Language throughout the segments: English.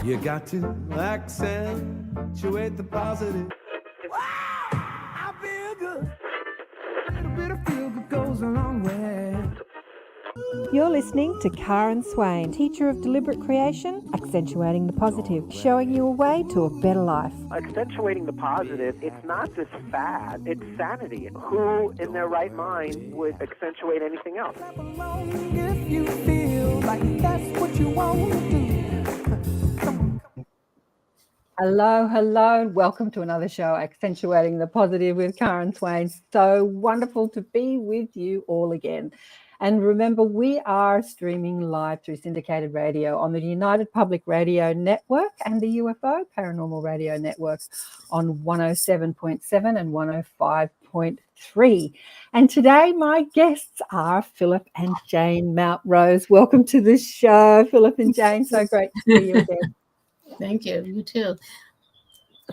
You got to accentuate the positive. Wow, I feel good. A little bit of feel good goes a long way. You're listening to Karen Swain, teacher of deliberate creation, accentuating the positive, showing you a way to a better life. Accentuating the positive, it's not just fad, it's sanity. Who in their right mind would accentuate anything else? If you feel like that's what you want to do. Hello, and welcome to another show, Accentuating the Positive with Karen Swain. So wonderful to be with you all again. And remember, we are streaming live through syndicated radio on the United Public Radio Network and the UFO Paranormal Radio Network on 107.7 and 105.3. And today my guests are Phillip and Jane Mountrose. Welcome to the show, Phillip and Jane. So great to see you again. Thank you. You too.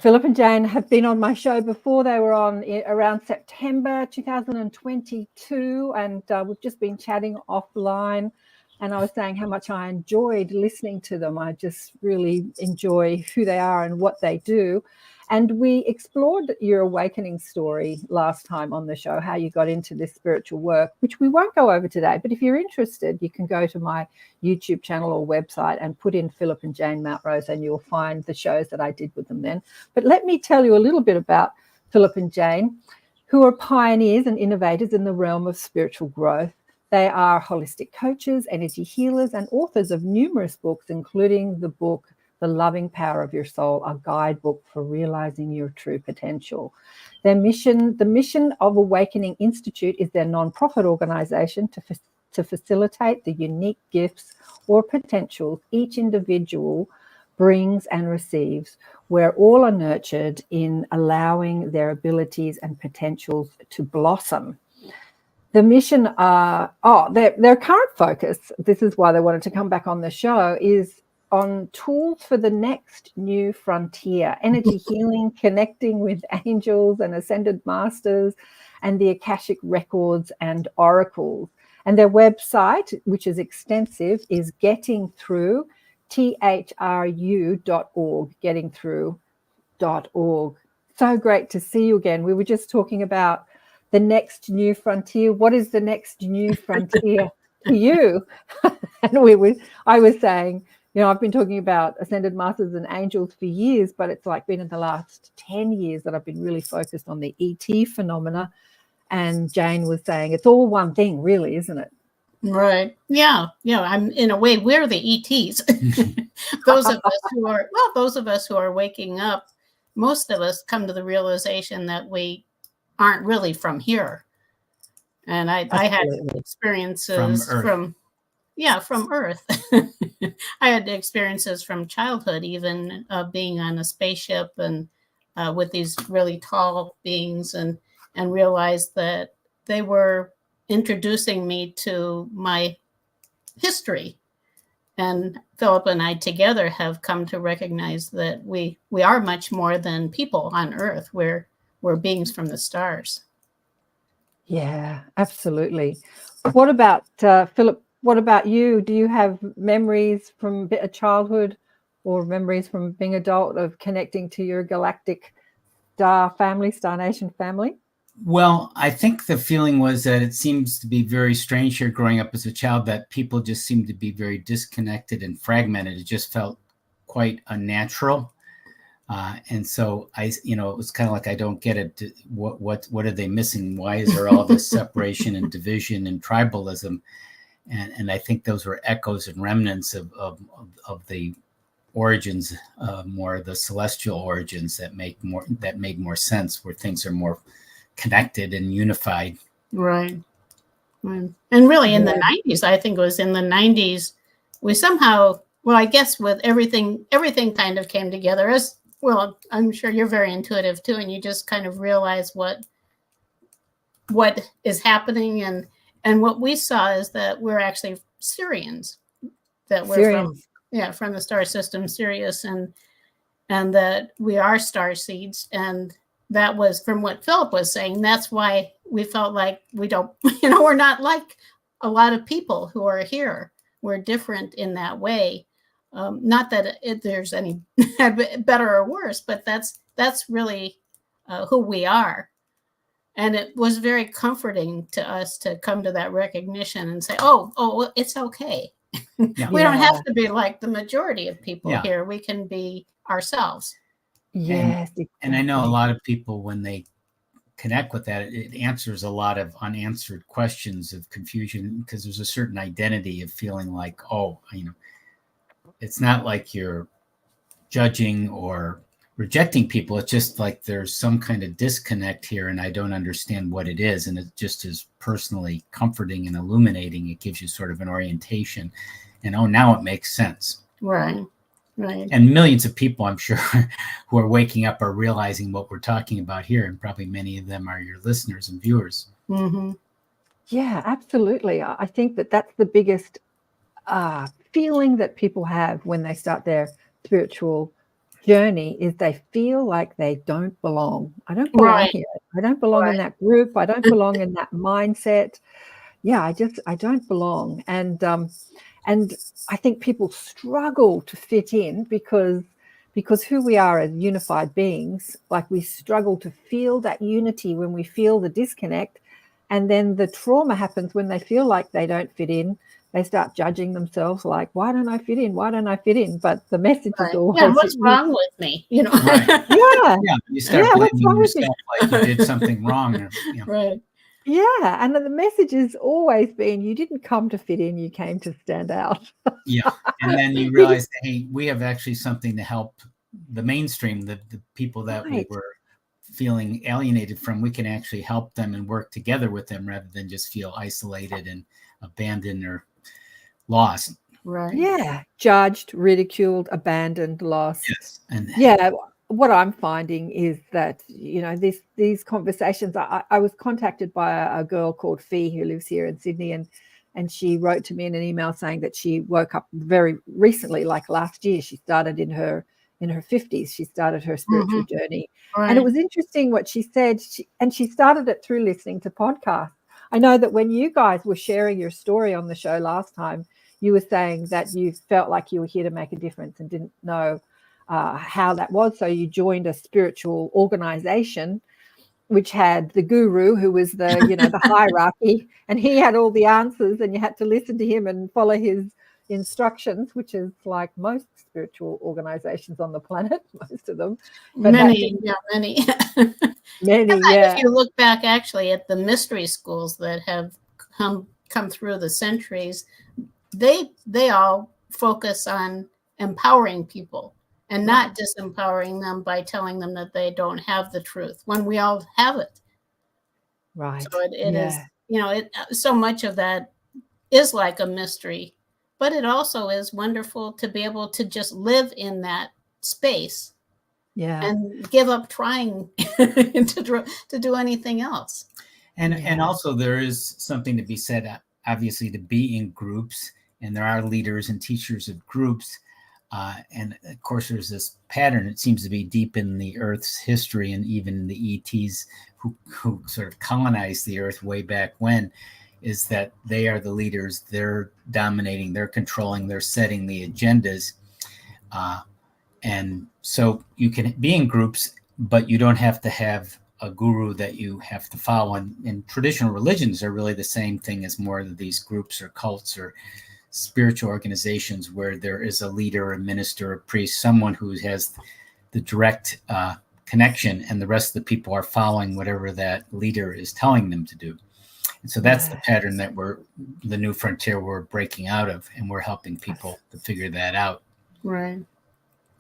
Phillip and Jane have been on my show before. They were on around September 2022, and we've just been chatting offline. And I was saying how much I enjoyed listening to them. I just really enjoy who they are and what they do. And we explored your awakening story last time on the show, how you got into this spiritual work, which we won't go over today. But if you're interested, you can go to my YouTube channel or website and put in Phillip and Jane Mountrose, and you'll find the shows that I did with them then. But let me tell you a little bit about Phillip and Jane, who are pioneers and innovators in the realm of spiritual growth. They are holistic coaches, energy healers, and authors of numerous books, including the book The Loving Power of Your Soul, a guidebook for realizing your true potential. Their mission, the mission of Awakening Institute, is their non-profit organization to facilitate the unique gifts or potentials each individual brings and receives, where all are nurtured in allowing their abilities and potentials to blossom. The mission, their current focus, this is why they wanted to come back on the show, is on tools for the next new frontier, energy healing, connecting with angels and ascended masters, and the Akashic records and oracles. And their website, which is extensive, is gettingthrough, THRU.org, gettingthrough.org. So great to see you again. We were just talking about the next new frontier. What is the next new frontier to you? And I was saying, you know, I've been talking about ascended masters and angels for years, but it's like been in the last 10 years that I've been really focused on the ET phenomena. And Jane was saying it's all one thing, really, isn't it? Right. Yeah. I'm in a way, we're the ETs. Those of us who are waking up, most of us come to the realization that we aren't really from here. And I had experiences from Earth. I had experiences from childhood, even being on a spaceship and with these really tall beings, and realized that they were introducing me to my history. And Phillip and I together have come to recognize that we are much more than people on Earth. We're beings from the stars. Yeah, absolutely. What about Phillip? What about you? Do you have memories from a bit of childhood or memories from being adult of connecting to your galactic Star Nation family? Well, I think the feeling was that it seems to be very strange here growing up as a child that people just seem to be very disconnected and fragmented. It just felt quite unnatural. And so it was kind of like, I don't get it. What are they missing? Why is there all this separation and division and tribalism? And I think those were echoes and remnants of the origins, more the celestial origins that made more sense, where things are more connected and unified. Right. And really in the 90s, I think it was in the 90s, we somehow, well, I guess with everything kind of came together. As well, I'm sure you're very intuitive too, and you just kind of realize what is happening. And what we saw is that we're actually Syrians, that we're from the star system Sirius, and that we are star seeds. And that was from what Phillip was saying. That's why we felt like we don't, we're not like a lot of people who are here. We're different in that way. Not that there's any better or worse, but that's really who we are. And it was very comforting to us to come to that recognition and say, oh, well, it's okay. Yeah. We don't have to be like the majority of people Yeah. here. We can be ourselves. Yes. And I know a exactly. lot of people, when they connect with that, it answers a lot of unanswered questions of confusion, because there's a certain identity of feeling like, oh, it's not like you're judging or rejecting people. It's just like there's some kind of disconnect here, and I don't understand what it is. And it just is personally comforting and illuminating. It gives you sort of an orientation, and now it makes sense. Right. Right. And millions of people, I'm sure, who are waking up are realizing what we're talking about here, and probably many of them are your listeners and viewers. Mm-hmm. Yeah, absolutely. I think that's the biggest feeling that people have when they start their spiritual journey, is they feel like they don't belong. I don't belong here. I don't belong in that group. I don't belong in that mindset. Yeah, I don't belong. And I think people struggle to fit in because who we are as unified beings, like we struggle to feel that unity when we feel the disconnect. And then the trauma happens when they feel like they don't fit in. They start judging themselves, like, why don't I fit in? Why don't I fit in? But the message is always, yeah, what's wrong with me? Right. Yeah. Yeah. You start blaming yourself like you did something wrong. Or, Right. Yeah. And the message has always been, you didn't come to fit in, you came to stand out. Yeah. And then you realize, hey, we have actually something to help the mainstream, the people that we were feeling alienated from. We can actually help them and work together with them, rather than just feel isolated and abandoned or lost. Right. Yeah. Judged, ridiculed, abandoned, lost. Yes. And yeah, what I'm finding is that, these conversations, I was contacted by a girl called Fee who lives here in Sydney, and she wrote to me in an email saying that she woke up very recently, like last year. She started in her 50s. She started her spiritual journey. Right. And it was interesting what she said. She started it through listening to podcasts. I know that when you guys were sharing your story on the show last time, you were saying that you felt like you were here to make a difference and didn't know how that was. So you joined a spiritual organization, which had the guru, who was the, the hierarchy, and he had all the answers, and you had to listen to him and follow his instructions, which is like most spiritual organizations on the planet, most of them. But many. If you look back actually at the mystery schools that have come through the centuries, they all focus on empowering people and not disempowering them by telling them that they don't have the truth, when we all have it. Right. So it is, so much of that is like a mystery, but it also is wonderful to be able to just live in that space. Yeah. And give up trying to do anything else. And also there is something to be said, obviously, to be in groups, and there are leaders and teachers of groups. And of course, there's this pattern. It seems to be deep in the Earth's history, and even the ETs who sort of colonized the Earth way back when, is that they are the leaders. They're dominating, they're controlling, they're setting the agendas. And so you can be in groups, but you don't have to have a guru that you have to follow. And traditional religions are really the same thing as more of these groups or cults or spiritual organizations, where there is a leader, a minister, a priest, someone who has the direct connection, and the rest of the people are following whatever that leader is telling them to do. And so that's the pattern that the new frontier we're breaking out of, and we're helping people to figure that out. Right.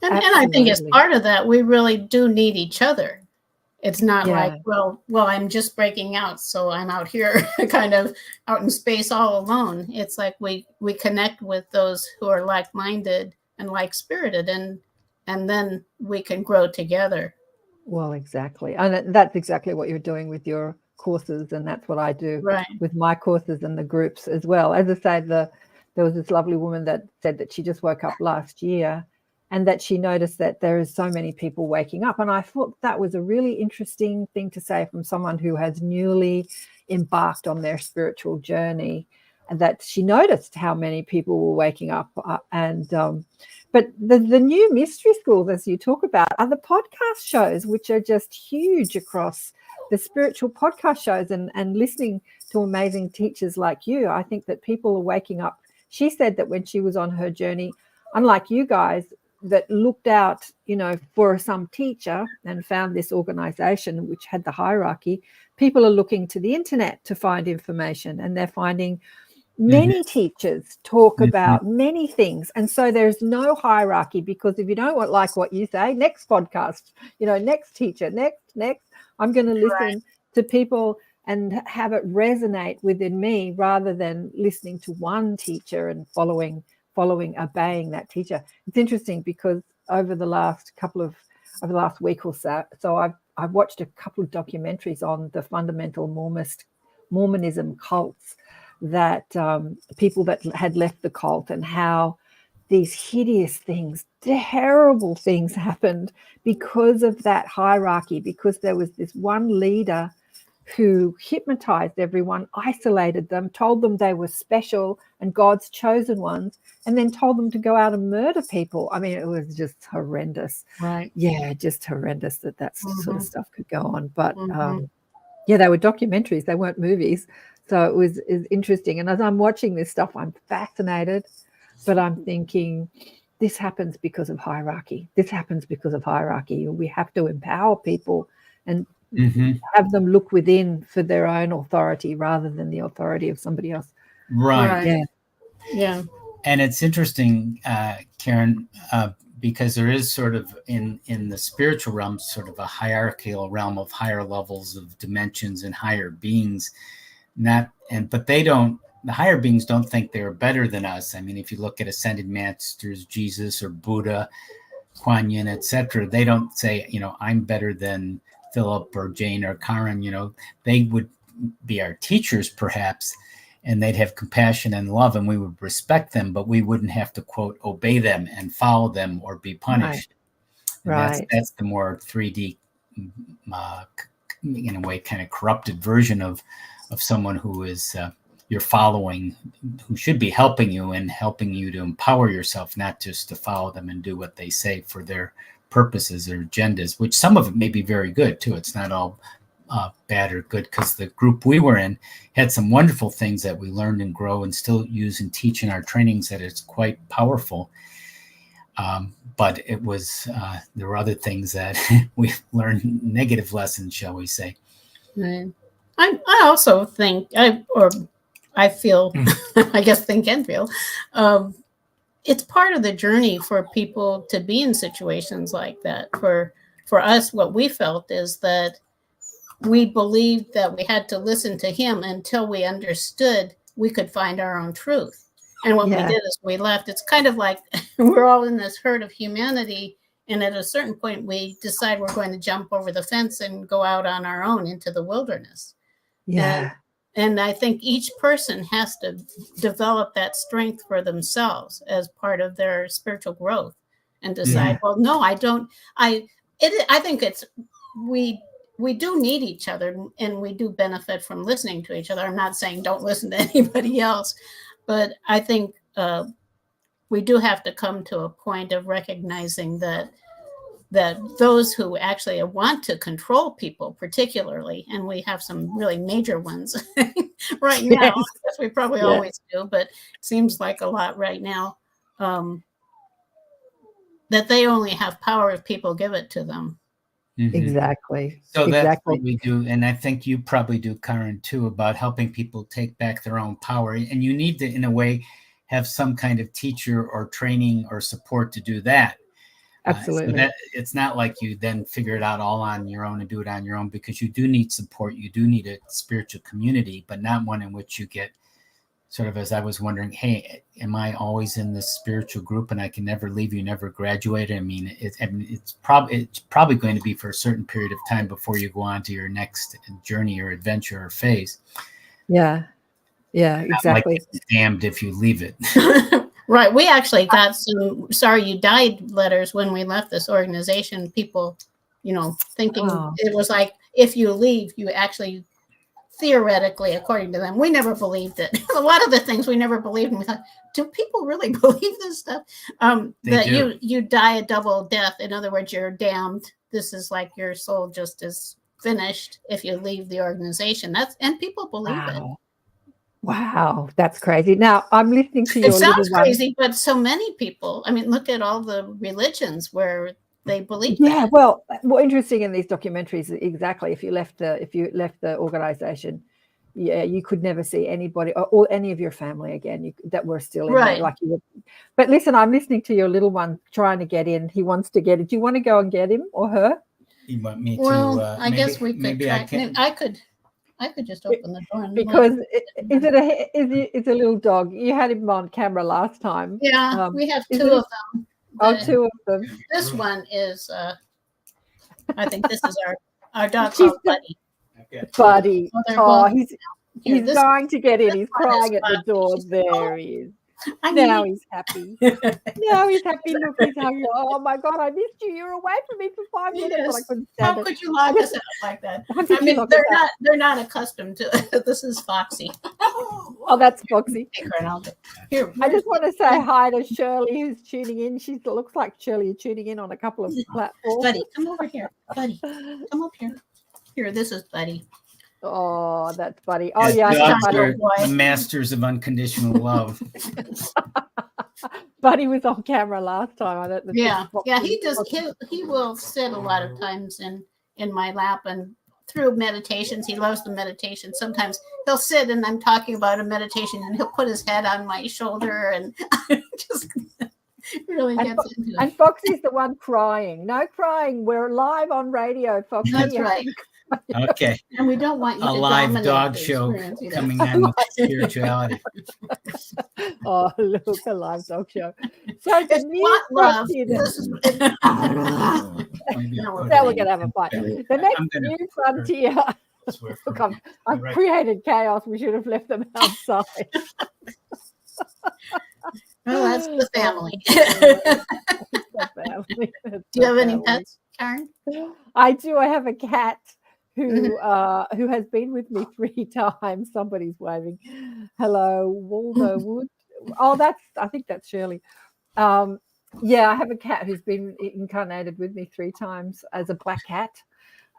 And I think as part of that, we really do need each other. It's not like, well, I'm just breaking out, so I'm out here kind of out in space all alone. It's like we connect with those who are like-minded and like-spirited, and then we can grow together. Well, exactly. And that's exactly what you're doing with your courses, and that's what I do with my courses and the groups as well. As I say, there was this lovely woman that said that she just woke up last year, and that she noticed that there is so many people waking up. And I thought that was a really interesting thing to say from someone who has newly embarked on their spiritual journey, and that she noticed how many people were waking up. But the new mystery schools, as you talk about, are the podcast shows, which are just huge across the spiritual podcast shows, and listening to amazing teachers like you. I think that people are waking up. She said that when she was on her journey, unlike you guys, that looked out, for some teacher and found this organization which had the hierarchy, people are looking to the internet to find information, and they're finding many teachers talk about many things. And so there's no hierarchy, because if you don't like what you say, next podcast, next teacher, next, I'm going to listen to people and have it resonate within me, rather than listening to one teacher and following, obeying that teacher. It's interesting because over the last week or so I've watched a couple of documentaries on the fundamental Mormonism cults, that people that had left the cult, and how these hideous things, terrible things happened because of that hierarchy, because there was this one leader who hypnotized everyone, isolated them, told them they were special and God's chosen ones, and then told them to go out and murder people. I meit was just horrendous. Right. Yeah, just horrendous that sort of stuff could go on. But they were documentaries, they weren't movies. So it was interesting. And as I'm watching this stuff, I'm fascinated, but I'm thinking, this happens because of hierarchy. We have to empower people and have them look within for their own authority, rather than the authority of somebody else. Right. Yeah. And it's interesting, Karen, because there is sort of in the spiritual realm, sort of a hierarchical realm of higher levels of dimensions and higher beings. But the higher beings don't think they're better than us. If you look at ascended masters, Jesus or Buddha, Kuan Yin, etc., they don't say, I'm better than Phillip or Jane or Karen. They would be our teachers perhaps, and they'd have compassion and love, and we would respect them, but we wouldn't have to, quote, obey them and follow them or be punished. Right. That's the more 3D, in a way, kind of corrupted version of someone who is you're following, who should be helping you to empower yourself, not just to follow them and do what they say for their purposes or agendas, which some of it may be very good too. It's not all bad or good, because the group we were in had some wonderful things that we learned and grow and still use and teach in our trainings, that it's quite powerful. But it was, there were other things that we learned, negative lessons, shall we say. Right. I also think, I feel, I guess think and feel, it's part of the journey for people to be in situations like that. For us, what we felt is that we believed that we had to listen to him until we understood we could find our own truth. And what we did is we left. It's kind of like we're all in this herd of humanity. And at a certain point, we decide we're going to jump over the fence and go out on our own into the wilderness. Yeah. And I think each person has to develop that strength for themselves as part of their spiritual growth, and decide, well, no, I don't. I think it's, we do need each other, and we do benefit from listening to each other. I'm not saying don't listen to anybody else, but I think we do have to come to a point of recognizing that those who actually want to control people, particularly, and we have some really major ones right now, I guess we probably always do, but it seems like a lot right now, that they only have power if people give it to them. Exactly. So that's what we do. And I think you probably do, Karen, too, about helping people take back their own power. And you need to, in a way, have some kind of teacher or training or support to do that. Absolutely. So that it's not like you then figure it out all on your own and do it on your own, because you do need support. You do need a spiritual community, but not one in which you get sort of, as I was wondering, hey, am I always in this spiritual group and I can never leave, you never graduate? It's probably going to be for a certain period of time before you go on to your next journey or adventure or phase. Yeah, exactly. Like it's damned if you leave it. Right. We actually got some sorry you died letters when we left this organization. People, thinking it was like, if you leave, you actually theoretically, according to them. We never believed it. A lot of the things we never believed, and we thought, do people really believe this stuff? That do. you die a double death. In other words, you're damned. This is like your soul just is finished if you leave the organization. And people believe it. Wow, that's crazy. Now I'm listening to your It sounds little crazy, but so many people. I mean, look at all the religions where they believe Yeah, that. well, what's interesting in these documentaries is exactly if you left the organization, yeah, you could never see anybody or any of your family again that were still in there. Right. Like you would. But listen, I'm listening to your little one trying to get in. He wants to get it. Do you want to go and get him or her? You want me Well, to? I guess we could maybe try. I can. I could just open the door and Because it's a little dog. You had him on camera last time. yeah, we have is two it- of them. Oh, two of them. This one is I think this is our dog She's called Buddy. Okay. Buddy. Well, they're Oh, both- he's this- dying to get in. He's this one is crying at the Buffy. door. She's- There he is. I Now need- he's happy. Now he's happy. Look, he's hungry. Oh my God, I missed you. You're away from me for 5 minutes, but I Yes. couldn't stand How it. could you lock us out like that? How could I you mean, lock us out? they're not accustomed to it. This is Foxy. Oh, that's Foxy. Take her and I'll get- Here, I just want to say hi to Shirley, who's tuning in. She looks like Shirley is tuning in on a couple of platforms. Buddy, come over here. Buddy, come up here. Here, this is Buddy. Oh, that's Buddy. Oh, Yes, yeah, I know dogs Buddy. are Boy. the masters of unconditional love. Buddy was on camera last time. I don't know. Yeah, he does. He will sit a lot of times in my lap, and through meditations, he loves the meditation. Sometimes he'll sit and I'm talking about a meditation, and he'll put his head on my shoulder and just really gets into it. And Foxy's the one crying. No crying. We're live on radio, Foxy. That's right. Okay, And we don't want you a to live dominate dog the show experience either. coming on with spirituality. Oh, look, a live dog show. So the It's new not love. frontier. This is Now we're going to have a fight. The next I'm gonna- new frontier. Look, I've created chaos. We should have left them outside. well, that's the family. Do Do you have any pets, Karen? I do. I have a cat Mm-hmm. who has been with me 3 times. Somebody's waving. Hello, Waldo Wood. Oh, I think that's Shirley. Yeah, I have a cat who's been incarnated with me 3 times as a black cat.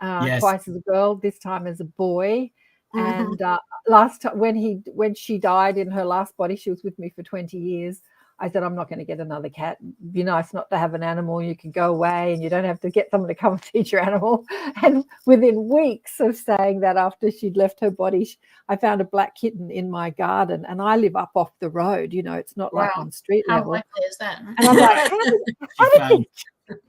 Yes. Twice as a girl, this time as a boy. Mhm. And last time when she died in her last body, she was with me for 20 years. I said, I'm not going to get another cat. It'd be nice not to have an animal. You can go away and you don't have to get someone to come and feed your animal. And within weeks of saying that, after she'd left her body, I found a black kitten in my garden, and I live up off the road. You know, it's not like Wow. on street How level. likely is that? And I'm like,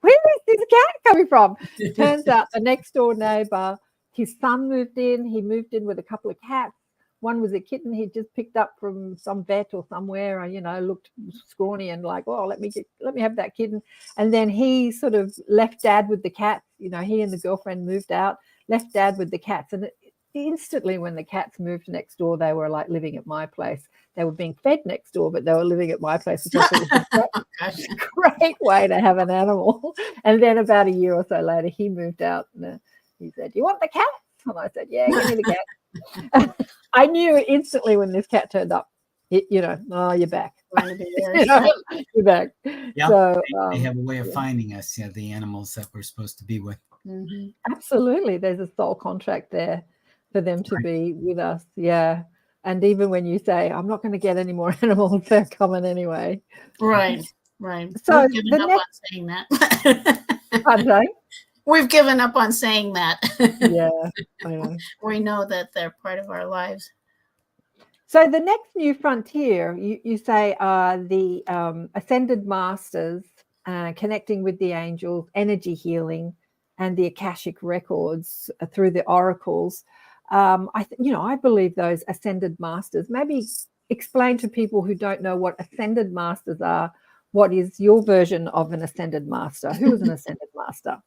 where is this cat coming from? Turns out the next door neighbor, his son moved in. He moved in with a couple of cats. One was a kitten he'd just picked up from some vet or somewhere, looked scrawny and like, oh, let me have that kitten. And then he sort of left dad with the cats. He and the girlfriend moved out, left dad with the cats. And instantly when the cats moved next door, they were like living at my place. They were being fed next door, but they were living at my place, which I thought was a great way to have an animal. And then about a year or so later, he moved out and he said, you want the cat? And I said, yeah, give me the cat. I knew instantly when this cat turned up, oh, you're back. You're back. Yeah, So, they have a way of finding us, the animals that we're supposed to be with. Mhm. absolutely. There's a soul contract there for them to be with us. Yeah. And even when you say, I'm not going to get any more animals, they're coming anyway. Right. So We've given the up next- on saying that. I'm saying, We've given up on saying that. yeah, I know. We know that they're part of our lives. So the next new frontier, you say, are the ascended masters connecting with the angels, energy healing, and the Akashic records through the oracles. I believe those ascended masters. Maybe explain to people who don't know what ascended masters are. What is your version of an ascended master? Who is an ascended master?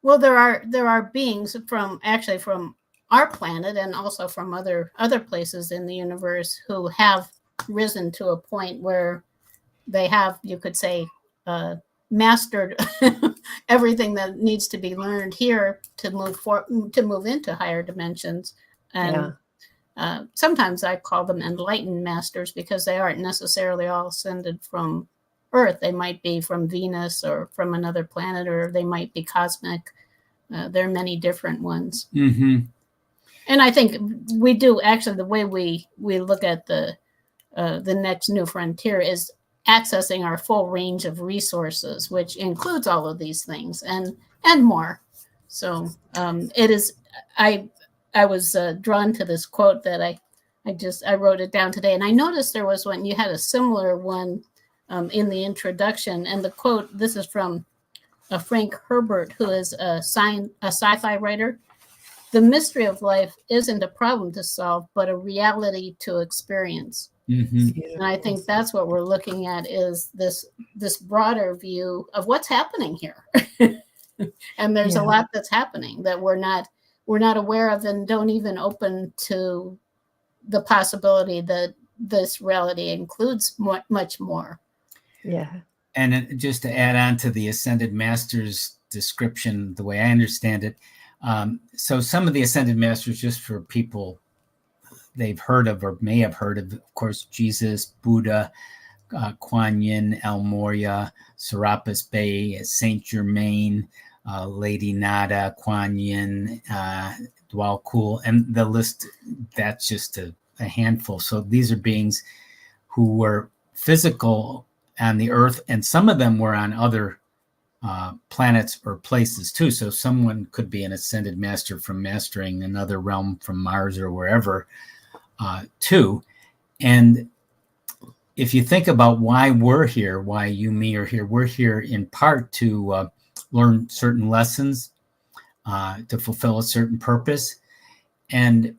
Well, there are beings from our planet and also from other places in the universe who have risen to a point where they have, you could say, mastered everything that needs to be learned here to move into higher dimensions. And sometimes I call them enlightened masters because they aren't necessarily all ascended from Earth. They might be from Venus or from another planet, or they might be cosmic. There are many different ones. Mm-hmm. And I think we do actually, the way we look at the next new frontier is accessing our full range of resources, which includes all of these things and more. So it is, I was drawn to this quote that I wrote it down today, and I noticed there was one, you had a similar one in the introduction, and the quote, this is from Frank Herbert, who is a sci-fi writer. The mystery of life isn't a problem to solve, but a reality to experience. Mm-hmm. And I think that's what we're looking at, is this broader view of what's happening here. And there's a lot that's happening that we're not aware of, and don't even open to the possibility that this reality includes much more. Yeah. And just to add on to the Ascended Masters description, the way I understand it, so some of the Ascended Masters, just for people they've heard of or may have heard of course, Jesus, Buddha, Kuan Yin, El Morya, Serapis Bey, Saint Germain, Lady Nada, Kuan Yin, Dwal Kul, and the list, that's just a handful. So these are beings who were physical on the earth, and some of them were on other planets or places too. So someone could be an ascended master from mastering another realm from Mars or wherever too. And if you think about why we're here, why you, me are here, we're here in part to learn certain lessons, to fulfill a certain purpose. And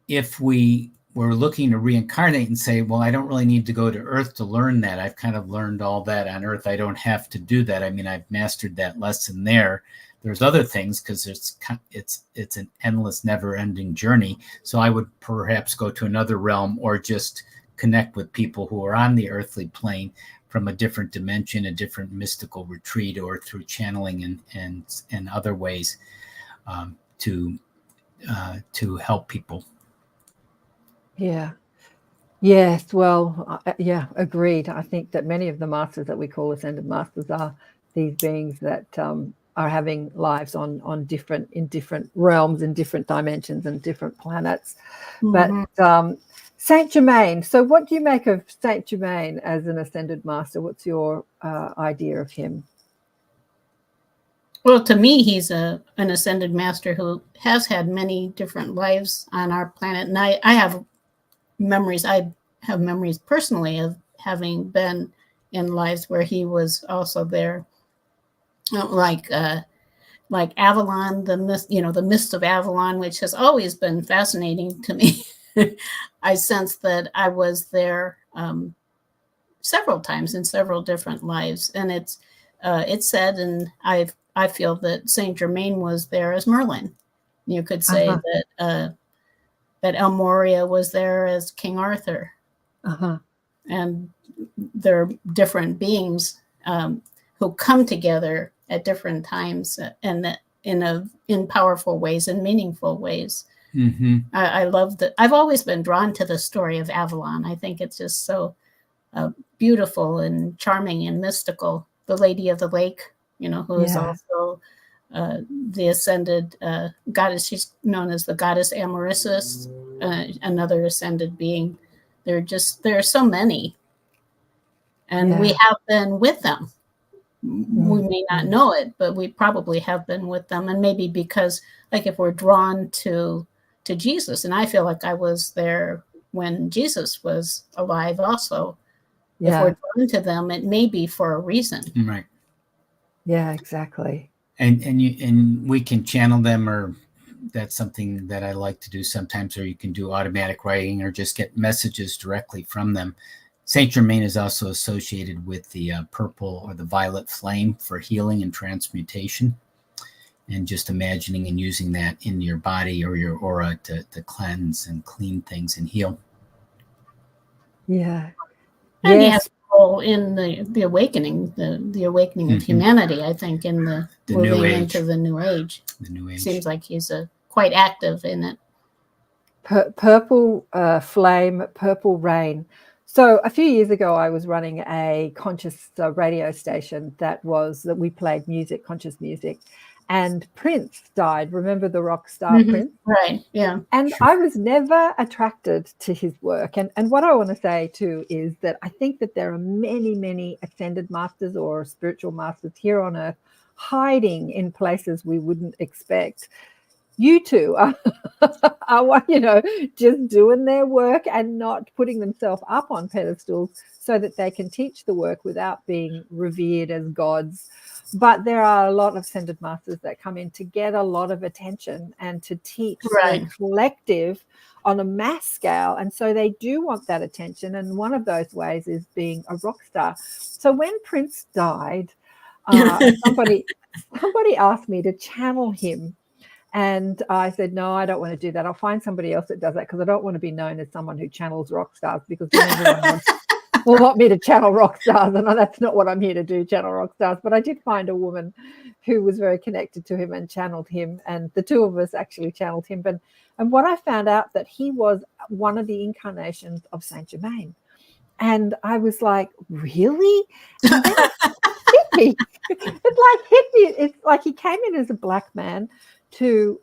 if we were looking to reincarnate and say, well, I don't really need to go to Earth to learn that. I've kind of learned all that on Earth. I don't have to do that. I mean, I've mastered that lesson there. There's other things, because it's an endless, never-ending journey. So I would perhaps go to another realm, or just connect with people who are on the earthly plane from a different dimension, a different mystical retreat, or through channeling and other ways to help people. Yeah. Yes. Well, agreed. I think that many of the masters that we call ascended masters are these beings that are having lives in different realms, in different dimensions, and different planets. Mm-hmm. But Saint Germain. So, what do you make of Saint Germain as an ascended master? What's your idea of him? Well, to me, he's an ascended master who has had many different lives on our planet, and I have memories. I have memories personally of having been in lives where he was also there, like Avalon, the mist of Avalon, which has always been fascinating to me. I sensed that I was there several times in several different lives, and it's said, and I feel that Saint Germain was there as Merlin. You could say that El Morya was there as King Arthur, and they're different beings who come together at different times, and in powerful ways and meaningful ways. Mm-hmm. I love that. I've always been drawn to the story of Avalon. I think it's just so beautiful and charming and mystical. The Lady of the Lake, who is also the ascended goddess. She's known as the goddess Amaryssus, another ascended being. There are so many, and we have been with them. We may not know it, but we probably have been with them. And maybe because, like, if we're drawn to Jesus, and I feel like I was there when Jesus was alive also, if we're drawn to them, it may be for a reason. Right. Yeah, exactly. And we can channel them, or that's something that I like to do sometimes, or you can do automatic writing or just get messages directly from them. Saint Germain is also associated with the purple or the violet flame for healing and transmutation, and just imagining and using that in your body or your aura to cleanse and clean things and heal. Yeah. And he has role in the awakening, the awakening of humanity, I think, in the moving into the new age. The new age. Seems like he's quite active in it. Purple flame, purple rain. So a few years ago, I was running a conscious radio station that we played music, conscious music, and Prince died. Remember the rock star Prince? Right, yeah. And I was never attracted to his work. And what I want to say too is that I think that there are many, many ascended masters or spiritual masters here on earth hiding in places we wouldn't expect. You two are just doing their work and not putting themselves up on pedestals so that they can teach the work without being revered as gods. But there are a lot of ascended masters that come in to get a lot of attention and to teach the collective on a mass scale. And so they do want that attention. And one of those ways is being a rock star. So when Prince died, somebody asked me to channel him. And I said, no, I don't want to do that. I'll find somebody else that does that because I don't want to be known as someone who channels rock stars, because then everyone will want me to channel rock stars. And that's not what I'm here to do, channel rock stars. But I did find a woman who was very connected to him and channeled him. And the two of us actually channeled him. And what I found out that he was one of the incarnations of Saint Germain. And I was like, really? And then it hit me. It's like he came in as a black man to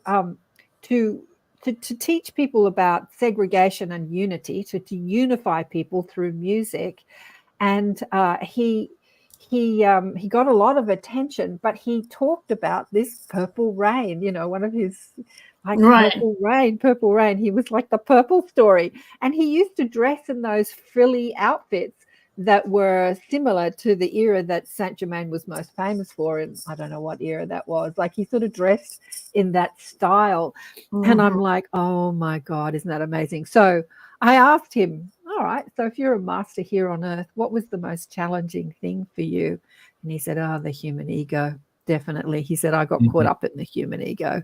teach people about segregation and unity, to unify people through music, and he got a lot of attention. But he talked about this purple rain, one of his purple rain. He was like the purple story, and he used to dress in those frilly outfits that were similar to the era that Saint Germain was most famous for. And I don't know what era that was. Like, he sort of dressed in that style. And I'm like, oh my God, isn't that amazing? So I asked him, all right, so if you're a master here on earth, what was the most challenging thing for you? And he said, the human ego. Definitely. He said, I got caught up in the human ego.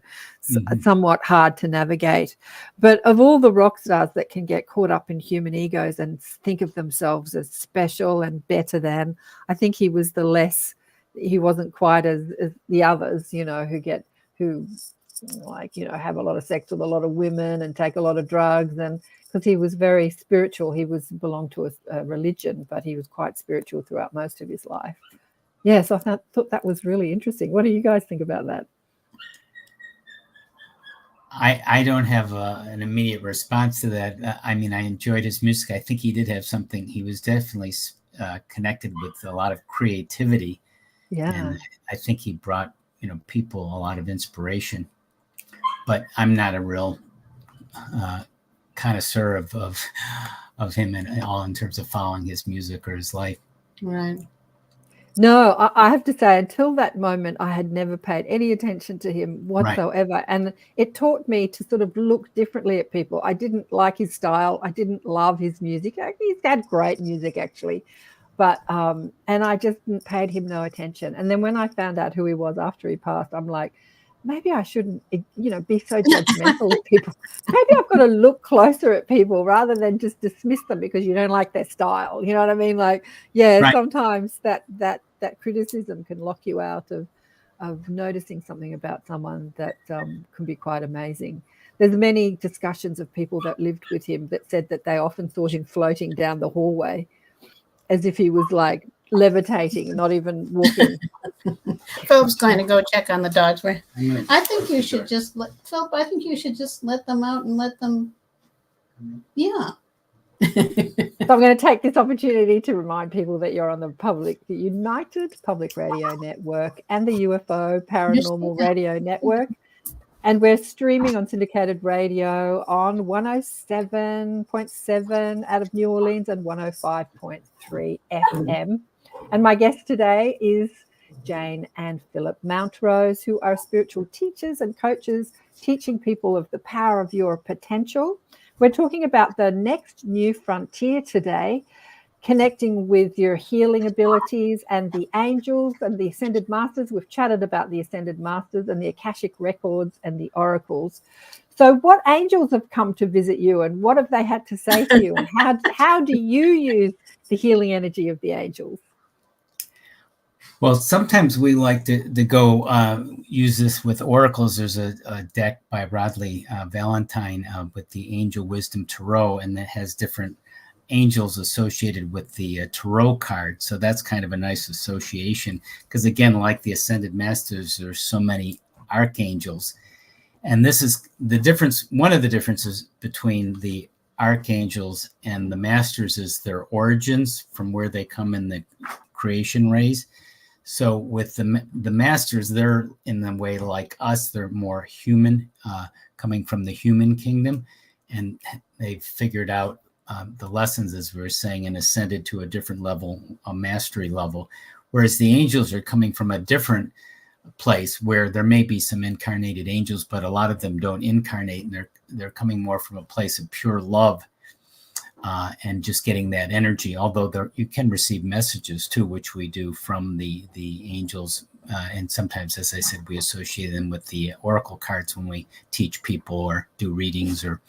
Somewhat hard to navigate. But of all the rock stars that can get caught up in human egos and think of themselves as special and better than, I think he was he wasn't quite as the others, who have a lot of sex with a lot of women and take a lot of drugs. And because he was very spiritual, he belonged to a religion, but he was quite spiritual throughout most of his life. Yes, I thought that was really interesting. What do you guys think about that? I don't have an immediate response to that. I mean, I enjoyed his music. I think he did have something. He was definitely connected with a lot of creativity. Yeah. And I think he brought, people a lot of inspiration. But I'm not a real connoisseur of him and all in terms of following his music or his life. Right. No, I have to say, until that moment, I had never paid any attention to him whatsoever. Right. And it taught me to sort of look differently at people. I didn't like his style. I didn't love his music. He's had great music, actually. But, and I just paid him no attention. And then when I found out who he was after he passed, I'm like, maybe I shouldn't, be so judgmental of people. Maybe I've got to look closer at people rather than just dismiss them because you don't like their style. You know what I mean? Like, right. Sometimes that criticism can lock you out of noticing something about someone that can be quite amazing. There's many discussions of people that lived with him that said that they often saw him floating down the hallway as if he was like levitating, not even walking. Philip's going to go check on the dogs. I think you should just let them out and let them. Yeah. So I'm going to take this opportunity to remind people that you're on the United Public Radio Network and the UFO Paranormal Radio Network. And we're streaming on syndicated radio on 107.7 out of New Orleans and 105.3 FM. And my guest today is Jane and Phillip Mountrose, who are spiritual teachers and coaches teaching people of the power of your potential. We're talking about the next new frontier today, connecting with your healing abilities and the angels and the ascended masters. We've chatted about the ascended masters and the Akashic records and the oracles. So what angels have come to visit you and what have they had to say to you? And how do you use the healing energy of the angels. Well, sometimes we like to go use this with oracles. There's a deck by Rodley Valentine with the Angel Wisdom Tarot, and that has different angels associated with the tarot card. So that's kind of a nice association, because again, like the Ascended Masters, there's so many archangels. And this is the difference. One of the differences between the archangels and the masters is their origins, from where they come in the creation rays. So with the masters, they're in a way like us. They're more human, coming from the human kingdom, and they've figured out the lessons, as we were saying, and ascended to a different level, a mastery level. Whereas the angels are coming from a different place, where there may be some incarnated angels, but a lot of them don't incarnate, and they're coming more from a place of pure love, and just getting that energy. Although you can receive messages too, which we do from the angels, and sometimes, as I said, we associate them with the oracle cards when we teach people or do readings, or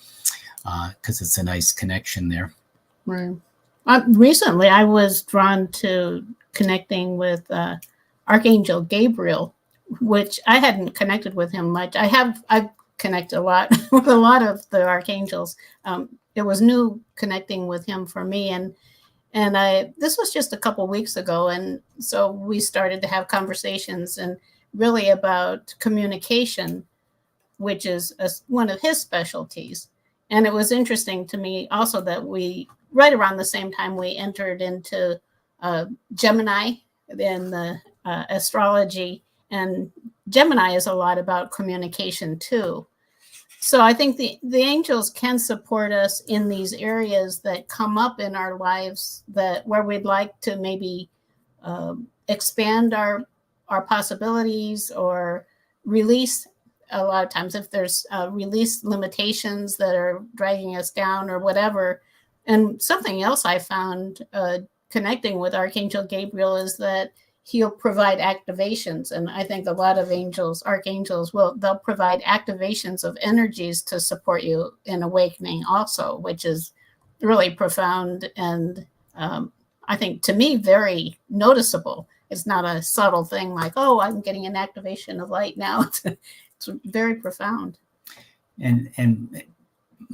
because it's a nice connection there. Right. Recently, I was drawn to connecting with Archangel Gabriel, which I hadn't connected with him much. I've connected a lot with a lot of the archangels. It was new connecting with him for me, and this was just a couple weeks ago, and so we started to have conversations, and really about communication, which is one of his specialties. And it was interesting to me also that we, right around the same time, we entered into Gemini in the astrology, and Gemini is a lot about communication too. So I think the angels can support us in these areas that come up in our lives, that where we'd like to maybe expand our possibilities, or release. A lot of times, if there's release limitations that are dragging us down or whatever. And something else I found connecting with Archangel Gabriel is that he'll provide activations. And I think a lot of archangels they'll provide activations of energies to support you in awakening also, which is really profound. And I think, to me, very noticeable. It's not a subtle thing like, oh, I'm getting an activation of light now. It's very profound. And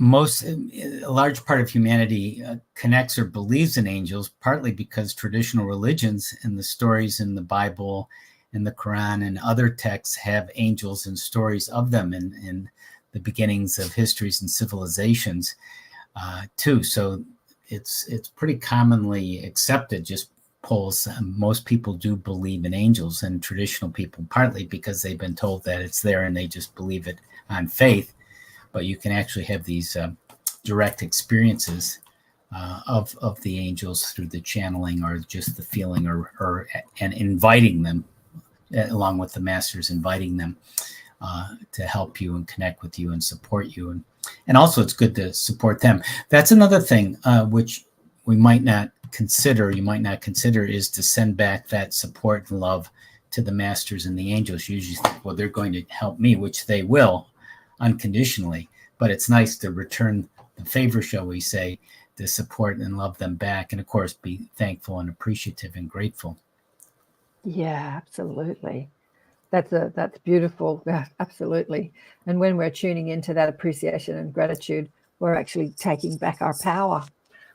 a large part of humanity connects or believes in angels, partly because traditional religions and the stories in the Bible and the Quran and other texts have angels and stories of them in the beginnings of histories and civilizations too. So it's pretty commonly accepted, just polls. Most people do believe in angels, and traditional people, partly because they've been told that it's there and they just believe it on faith. But you can actually have these direct experiences of the angels through the channeling, or just the feeling, and inviting them, along with the masters, inviting them to help you and connect with you and support you. And also, it's good to support them. That's another thing which you might not consider, is to send back that support and love to the masters and the angels. You usually think, well, they're going to help me, which they will, unconditionally, but it's nice to return the favor, shall we say, to support and love them back, and of course be thankful and appreciative and grateful. Yeah, absolutely. That's beautiful. Yeah, absolutely. And when we're tuning into that appreciation and gratitude, we're actually taking back our power,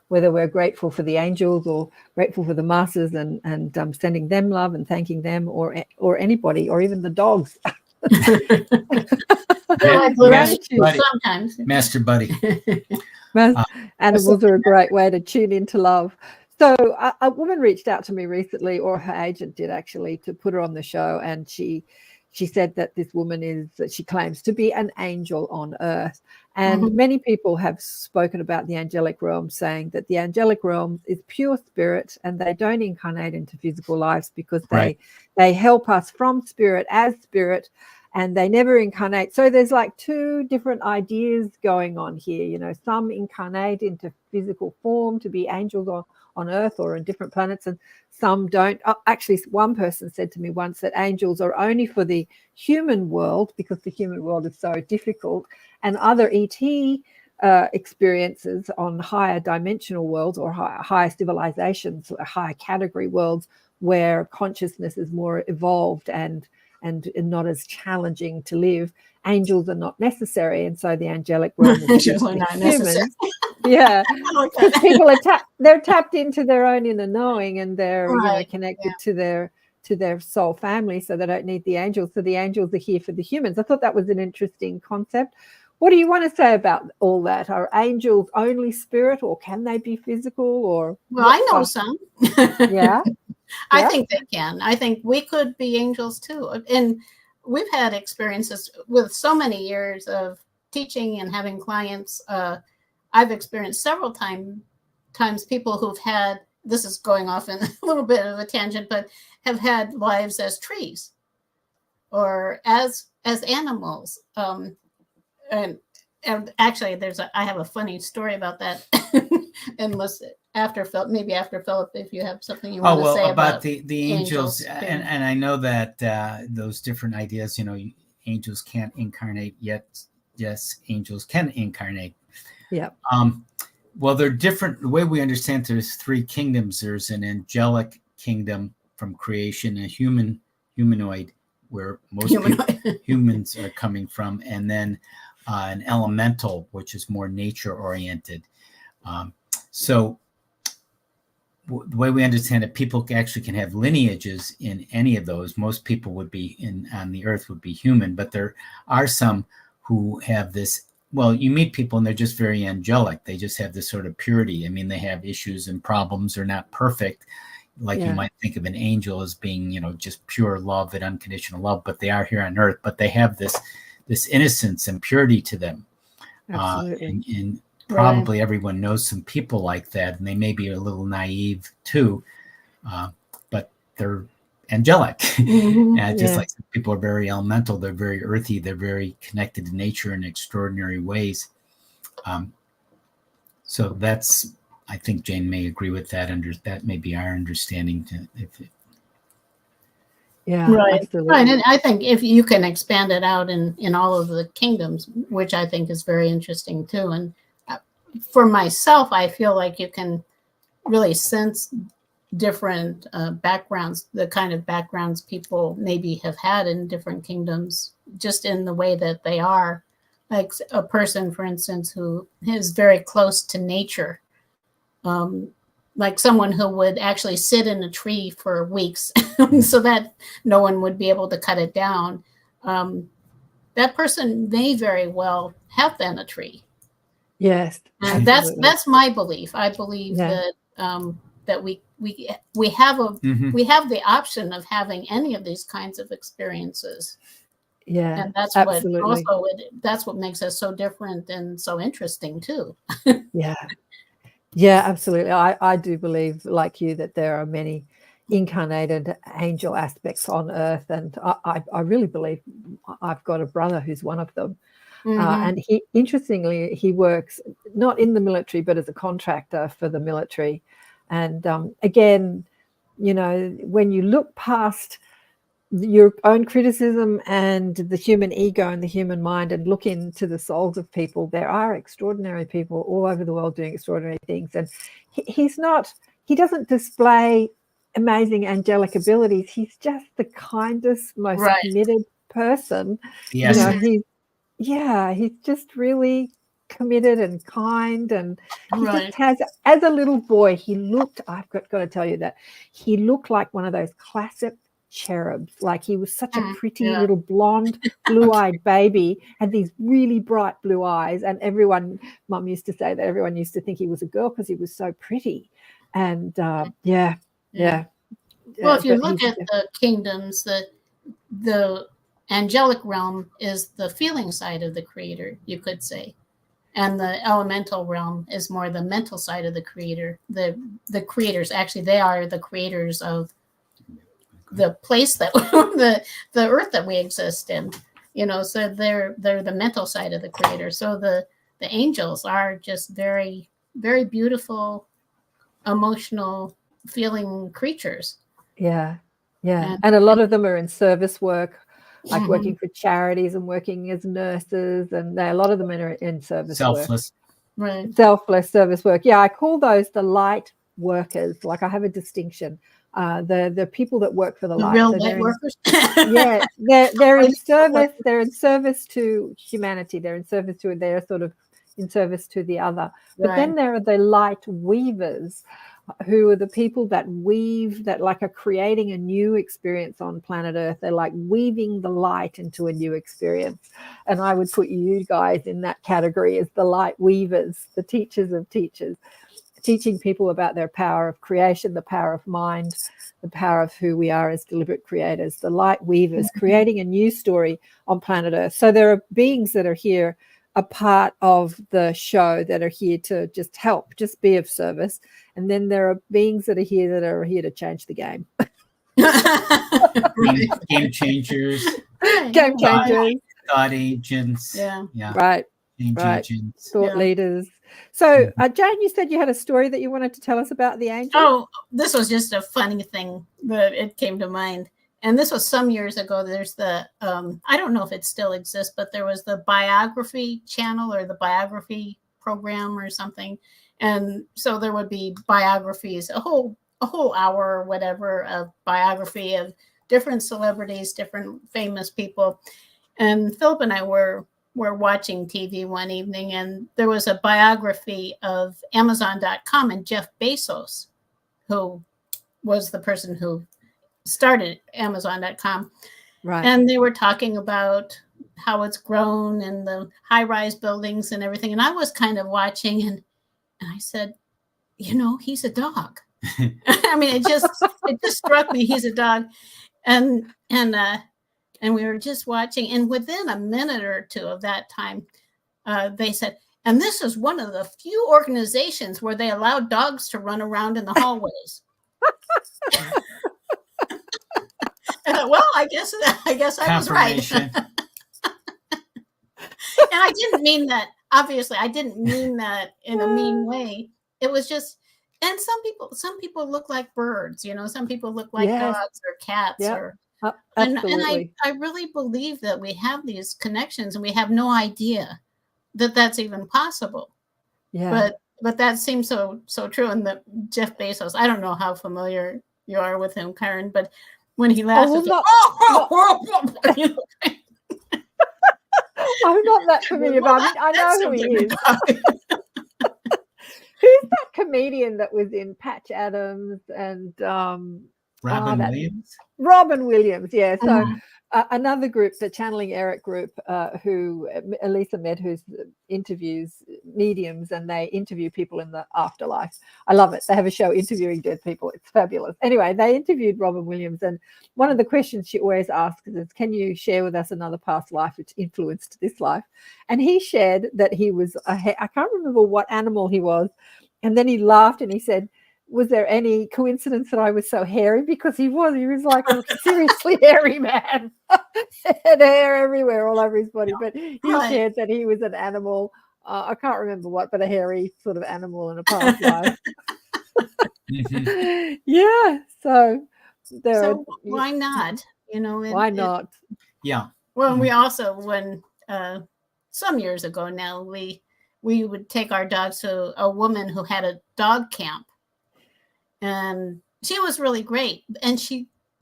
whether we're grateful for the angels or grateful for the masters, and sending them love and thanking them, or anybody, or even the dogs. Sometimes. Master Buddy. Animals are a great way to tune into love. So a woman reached out to me recently, or her agent did actually, to put her on the show, and she said that this woman she claims to be an angel on earth. And many people have spoken about the angelic realm, saying that the angelic realm is pure spirit, and they don't incarnate into physical lives because they help us from spirit as spirit, and they never incarnate. So there's like two different ideas going on here. Some incarnate into physical form to be angels on earth or in different planets, and some don't. Actually, one person said to me once that angels are only for the human world, because the human world is so difficult, and other ET experiences on higher dimensional worlds or higher civilizations, higher category worlds where consciousness is more evolved and not as challenging to live. Angels are not necessary, and so the angelic realm is Angels are not necessary. Yeah, like because that. people are they're tapped into their own inner knowing, and they're Right, connected to their soul family, so they don't need the angels. So the angels are here for the humans. I thought that was an interesting concept. What do you want to say about all that? Are angels only spirit, or can they be physical? Or Well, I know some. Yeah. I Yeah. think they can. I think we could be angels too. And we've had experiences with so many years of teaching and having clients. I've experienced several times people who've had, this is going off in a little bit of a tangent, but have had lives as trees or as animals. And actually, I have a funny story about that. Unless after Philip, if you have something you want to say about the angels, and I know that those different ideas, angels can't incarnate yet. Yes, angels can incarnate. Yeah. Well, they're different. The way we understand there's three kingdoms. There's an angelic kingdom from creation, a humanoid, where most humans are coming from, and then an elemental, which is more nature oriented. So the way we understand it, people actually can have lineages in any of those. Most people would be on the earth would be human, but there are some who have this. Well, you meet people and they're just very angelic. They just have this sort of purity. I mean, they have issues and problems. They're not perfect. Like you might think of an angel as being, just pure love and unconditional love, but they are here on earth, but they have this innocence and purity to them. Absolutely. And probably everyone knows some people like that, and they may be a little naive too, but they're angelic. Just like some people are very elemental, they're very earthy, they're very connected to nature in extraordinary ways. So that's, I think Jane may agree with that. That may be our understanding. Right. Absolutely. Right. And I think if you can expand it out in all of the kingdoms, which I think is very interesting too. And for myself, I feel like you can really sense different backgrounds, the kind of backgrounds people maybe have had in different kingdoms, just in the way that they are. Like a person, for instance, who is very close to nature, like someone who would actually sit in a tree for weeks so that no one would be able to cut it down. That person may very well have been a tree. Yes, and that's my belief. I believe that that we have we have the option of having any of these kinds of experiences. Yeah, and that's absolutely. That's what makes us so different and so interesting too. Yeah, absolutely. I do believe, like you, that there are many incarnated angel aspects on earth, and I really believe I've got a brother who's one of them. And he, interestingly, he works not in the military, but as a contractor for the military. And again, when you look past your own criticism and the human ego and the human mind and look into the souls of people, there are extraordinary people all over the world doing extraordinary things. And he doesn't display amazing angelic abilities. He's just the kindest, most committed person. Yes. He's just really committed and kind, and he just has, as a little boy, he looked, I've got to tell you that he looked like one of those classic cherubs. Like, he was such a pretty little blonde, blue-eyed baby, had these really bright blue eyes, and Mum used to say that everyone used to think he was a girl because he was so pretty. And Well, if you look at the kingdoms, the angelic realm is the feeling side of the creator, you could say, and the elemental realm is more the mental side of the creator. The creators, actually, they are the creators of the place that the earth that we exist in, so they're the mental side of the creator. So the angels are just very, very beautiful, emotional feeling creatures. And a lot of them are in service work, like working for charities and working as nurses, and a lot of them are in service selfless Right. selfless service work. Yeah, I call those the light workers. Like I have a distinction. The people that work for the The light. real So light workers. yeah, they're Or in the service. They're in service to humanity. They're in service to. They're sort of in service to the other. But then Right. there are the light weavers, who are the people that weave, that like are creating a new experience on planet Earth. They're like weaving the light into a new experience. And I would put you guys in that category as the light weavers, the teachers of teachers, teaching people about their power of creation, the power of mind, the power of who we are as deliberate creators, the light weavers, creating a new story on planet Earth. So there are beings that are here, a part of the show, that are here to just help, just be of service. And then there are beings that are here to change the game. Game changers, Game changers. God agents. Yeah. Right. Change Right. agents. Thought leaders. So, Jane, you said you had a story that you wanted to tell us about the angel. Oh, this was just a funny thing that it came to mind. And this was some years ago. There's the, I don't know if it still exists, but there was the biography channel or the biography program or something. And so there would be biographies, a whole hour or whatever of biography of different celebrities, different famous people. And Philip and I were watching TV one evening, and there was a biography of Amazon.com and Jeff Bezos, who was the person who started Amazon.com. Right. And they were talking about how it's grown and the high-rise buildings and everything. And I was kind of watching, and I said, he's a dog. I mean, it just struck me. He's a dog. And we were just watching, and within a minute or two of that time, they said, and this is one of the few organizations where they allow dogs to run around in the hallways. Well, I guess I was right. And I didn't mean that. Obviously, I didn't mean that in a mean way. It was just, and some people look like birds. Some people look like dogs or cats or. And I really believe that we have these connections, and we have no idea that that's even possible. Yeah. But that seems so true. And that Jeff Bezos, I don't know how familiar you are with him, Karen, but when he laughs, I'm not that familiar, but I know who he is. Who's that comedian that was in Patch Adams and Robin Williams? Robin Williams, yeah. So another group, the Channeling Eric group, who Elisa Medhus interviews mediums, and they interview people in the afterlife. I love it. They have a show interviewing dead people. It's fabulous. Anyway, they interviewed Robin Williams, and one of the questions she always asks is, can you share with us another past life which influenced this life? And he shared that he was, I can't remember what animal he was, and then he laughed and he said, was there any coincidence that I was so hairy? Because he was like a seriously hairy man. Had hair everywhere all over his body. But he shared that he was an animal. I can't remember what, but a hairy sort of animal in a past life. Yeah. So why not? Why not? Yeah. Well, we also, when some years ago now, we would take our dogs to a woman who had a dog camp. And she was really great. And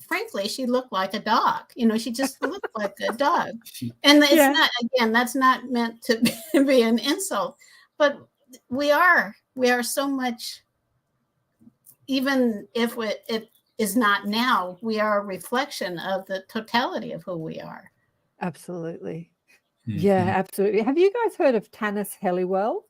frankly, she looked like a dog. She just looked like a dog. And it's not, again, that's not meant to be an insult. But we are so much, even if it is not now, we are a reflection of the totality of who we are. Absolutely. Yeah, absolutely. Have you guys heard of Tanis Helliwell?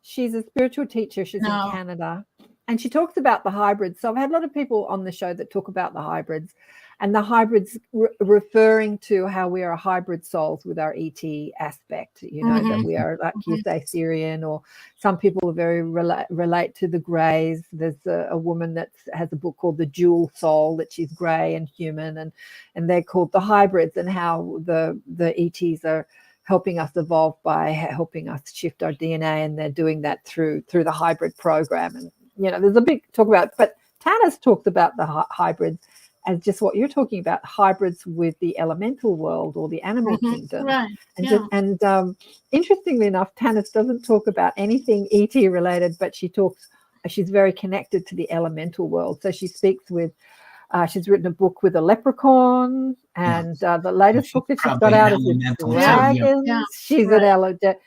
She's a spiritual teacher. She's in Canada. And she talks about the hybrids. So I've had a lot of people on the show that talk about the hybrids, and the hybrids referring to how we are hybrid souls with our ET aspect, that we are, like you say, Syrian, or some people are very relate to the greys. There's a woman that has a book called The Dual Soul, that she's grey and human, and they're called the hybrids, and how the ETs are helping us evolve by helping us shift our DNA, and they're doing that through the hybrid program. And there's a big talk about, but Tanis talked about the hybrids as just what you're talking about, hybrids with the elemental world or the animal kingdom. Right. And interestingly enough, Tanis doesn't talk about anything ET related, but she's very connected to the elemental world. So she speaks with, she's written a book with a leprechaun, and the latest book that she's got out is with dragons. Yeah. She's an elemental.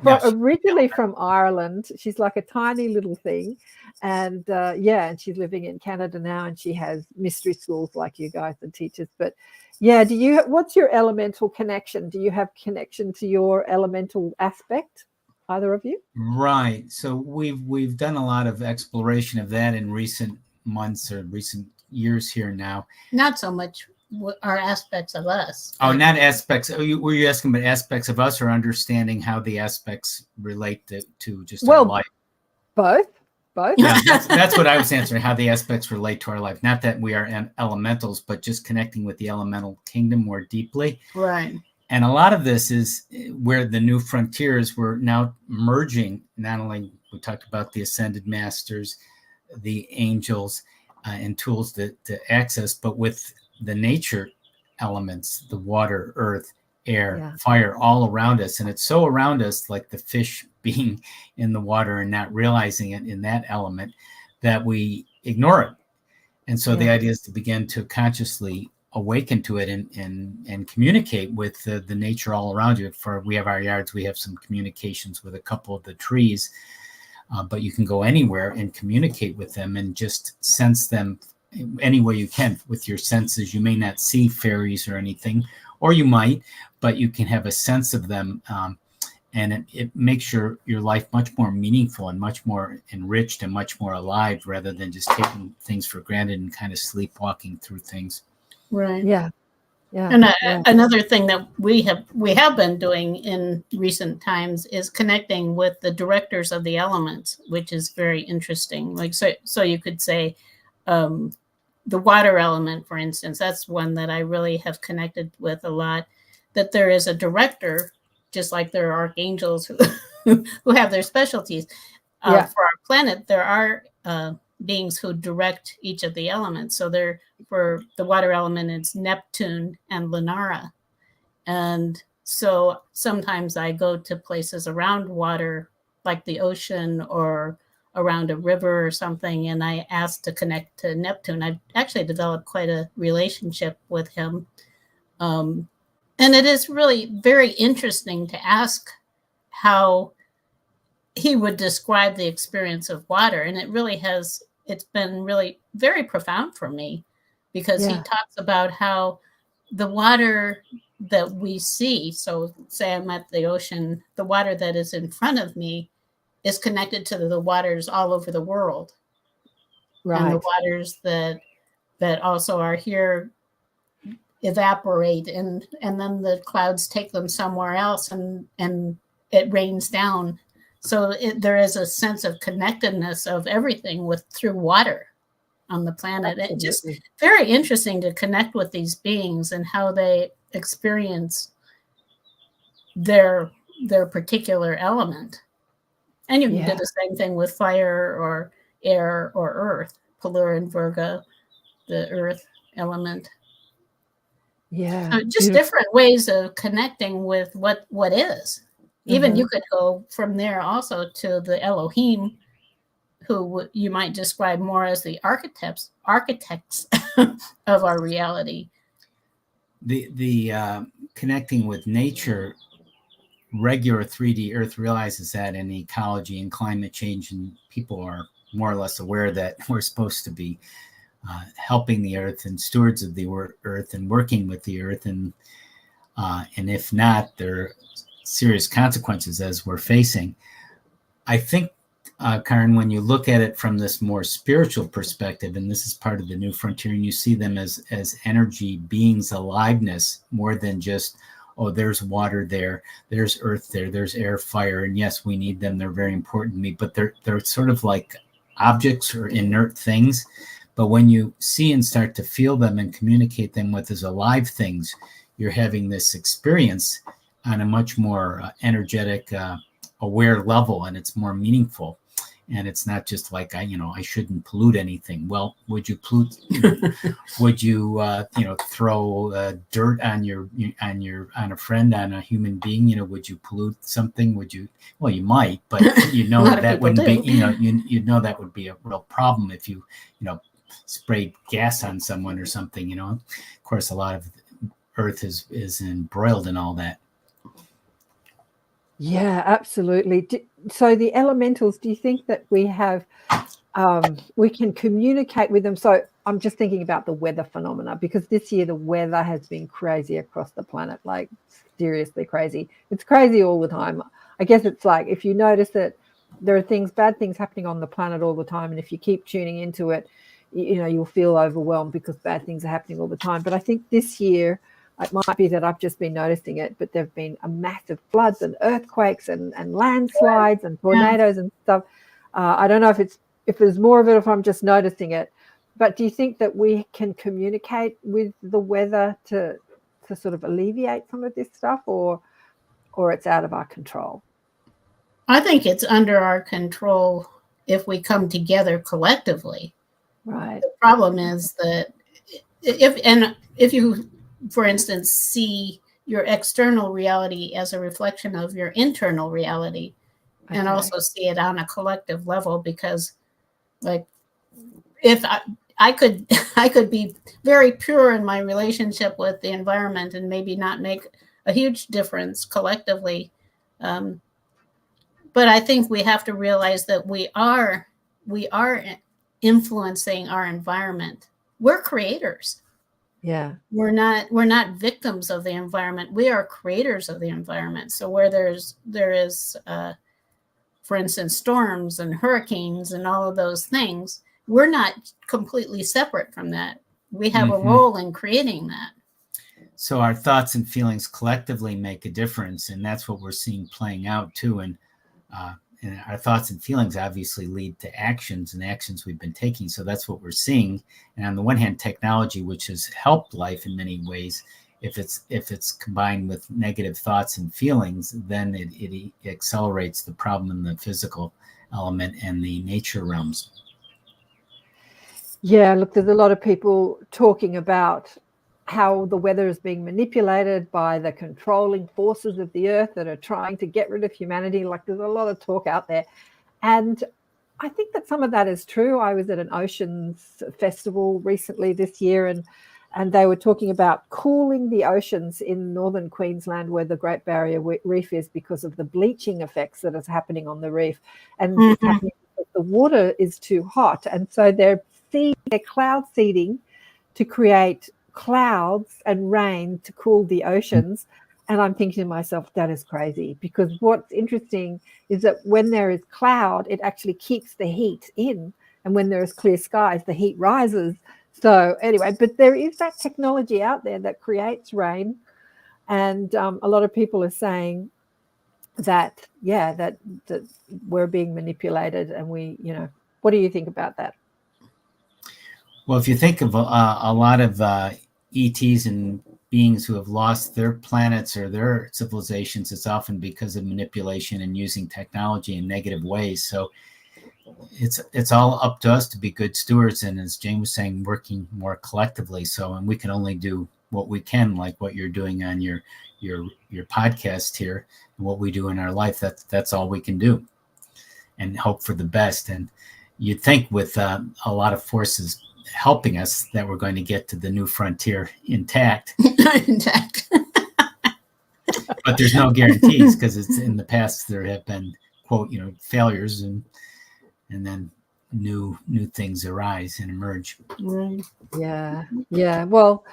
Originally from Ireland. She's like a tiny little thing. And and she's living in Canada now, and she has mystery schools like you guys and teaches. But what's your elemental connection? Do you have connection to your elemental aspect, either of you? Right. So we've done a lot of exploration of that in recent months or recent years here now. Not so much are aspects of us. Oh, not aspects. Were you asking about aspects of us, or understanding how the aspects relate to just our life? Both. Yeah, that's what I was answering, how the aspects relate to our life. Not that we are elementals, but just connecting with the elemental kingdom more deeply. Right. And a lot of this is where the new frontiers were now merging. Not only we talked about the ascended masters, the angels, and tools to access, but with the nature elements, the water, earth, air, fire, all around us. And it's so around us, like the fish being in the water and not realizing it in that element, that we ignore it. And so the idea is to begin to consciously awaken to it and communicate with the nature all around you. We have our yards, we have some communications with a couple of the trees, but you can go anywhere and communicate with them and just sense them any way you can with your senses. You may not see fairies or anything, or you might, but you can have a sense of them, and it makes your life much more meaningful and much more enriched and much more alive, rather than just taking things for granted and kind of sleepwalking through things. Right. Yeah. And another thing that we have been doing in recent times is connecting with the directors of the elements, which is very interesting. Like so you could say, the water element, for instance, that's one that I really have connected with a lot, that there is a director, just like there are archangels who have their specialties. For our planet, there are beings who direct each of the elements. So for the water element, it's Neptune and Lunara. And so sometimes I go to places around water, like the ocean or around a river or something, and I asked to connect to Neptune. I've actually developed quite a relationship with him. And it is really very interesting to ask how he would describe the experience of water. And it's been really very profound for me, because he talks about how the water that we see, so say I'm at the ocean, the water that is in front of me is connected to the waters all over the world. Right. And the waters that also are here evaporate, and then the clouds take them somewhere else, and it rains down. So there is a sense of connectedness of everything through water on the planet. It's just very interesting to connect with these beings and how they experience their particular element. And you can do the same thing with fire or air or earth, Pelur and Virga, the earth element. Yeah. So just different ways of connecting with what is. Even you could go from there also to the Elohim, who you might describe more as the architects of our reality. The connecting with nature, regular 3D Earth realizes that in ecology and climate change, and people are more or less aware that we're supposed to be helping the earth and stewards of the earth and working with the earth, and if not, there are serious consequences as we're facing. I think, Karen, when you look at it from this more spiritual perspective, and this is part of the new frontier, and you see them as energy beings, aliveness, more than just, oh, there's water there, there's earth there, there's air, fire, and yes, we need them, they're very important to me, but they're sort of like objects or inert things. But when you see and start to feel them and communicate them with as alive things, you're having this experience on a much more energetic, aware level, and it's more meaningful. And it's not just like I shouldn't pollute anything. Well, would you pollute? Would you throw dirt on a friend, on a human being? Would you pollute something? Would you? Well, you might, but that wouldn't be. You know that would be a real problem if you sprayed gas on someone or something. Of course, a lot of Earth is embroiled in all that. Yeah, absolutely. So the elementals, do you think that we have, we can communicate with them? So I'm just thinking about the weather phenomena, because this year the weather has been crazy across the planet, like seriously crazy. It's crazy all the time. I guess it's like, if you notice that there are bad things happening on the planet all the time, and if you keep tuning into it, you'll feel overwhelmed because bad things are happening all the time. But I think this year, it might be that I've just been noticing it, but there have been a massive floods and earthquakes and landslides and tornadoes and stuff. I don't know if there's more of it, or if I'm just noticing it. But do you think that we can communicate with the weather to sort of alleviate some of this stuff, or it's out of our control? I think it's under our control if we come together collectively. Right. The problem is that if you, for instance, see your external reality as a reflection of your internal reality, and also see it on a collective level, because like if I could be very pure in my relationship with the environment and maybe not make a huge difference collectively. But I think we have to realize that we are influencing our environment. We're creators. Yeah. We're not victims of the environment. We are creators of the environment. So where there is, for instance, storms and hurricanes and all of those things, we're not completely separate from that. We have a role in creating that. So our thoughts and feelings collectively make a difference, and that's what we're seeing playing out too. And our thoughts and feelings obviously lead to actions, and actions we've been taking. So that's what we're seeing. And on the one hand, technology, which has helped life in many ways, if it's combined with negative thoughts and feelings, then it accelerates the problem in the physical element and the nature realms. Yeah, look, there's a lot of people talking about how the weather is being manipulated by the controlling forces of the earth that are trying to get rid of humanity. Like, there's a lot of talk out there. And I think that some of that is true. I was at an oceans festival recently this year, and they were talking about cooling the oceans in northern Queensland, where the Great Barrier Reef is, because of the bleaching effects that is happening on the reef. And it's happening because the water is too hot. And so they're cloud seeding to create clouds and rain to cool the oceans. And I'm thinking to myself, that is crazy, because what's interesting is that when there is cloud, it actually keeps the heat in, and when there is clear skies, the heat rises. So anyway, but there is that technology out there that creates rain, and a lot of people are saying that that we're being manipulated, and what do you think about that? Well, if you think of a lot of ETs and beings who have lost their planets or their civilizations, it's often because of manipulation and using technology in negative ways. So it's all up to us to be good stewards, and as Jane was saying, working more collectively. So, and we can only do what we can, like what you're doing on your podcast here, and what we do in our life. That's all we can do, and hope for the best. And you'd think with a lot of forces helping us that we're going to get to the new frontier intact. But there's no guarantees, because it's in the past there have been, quote, failures, and then new things arise and emerge. Yeah. Well,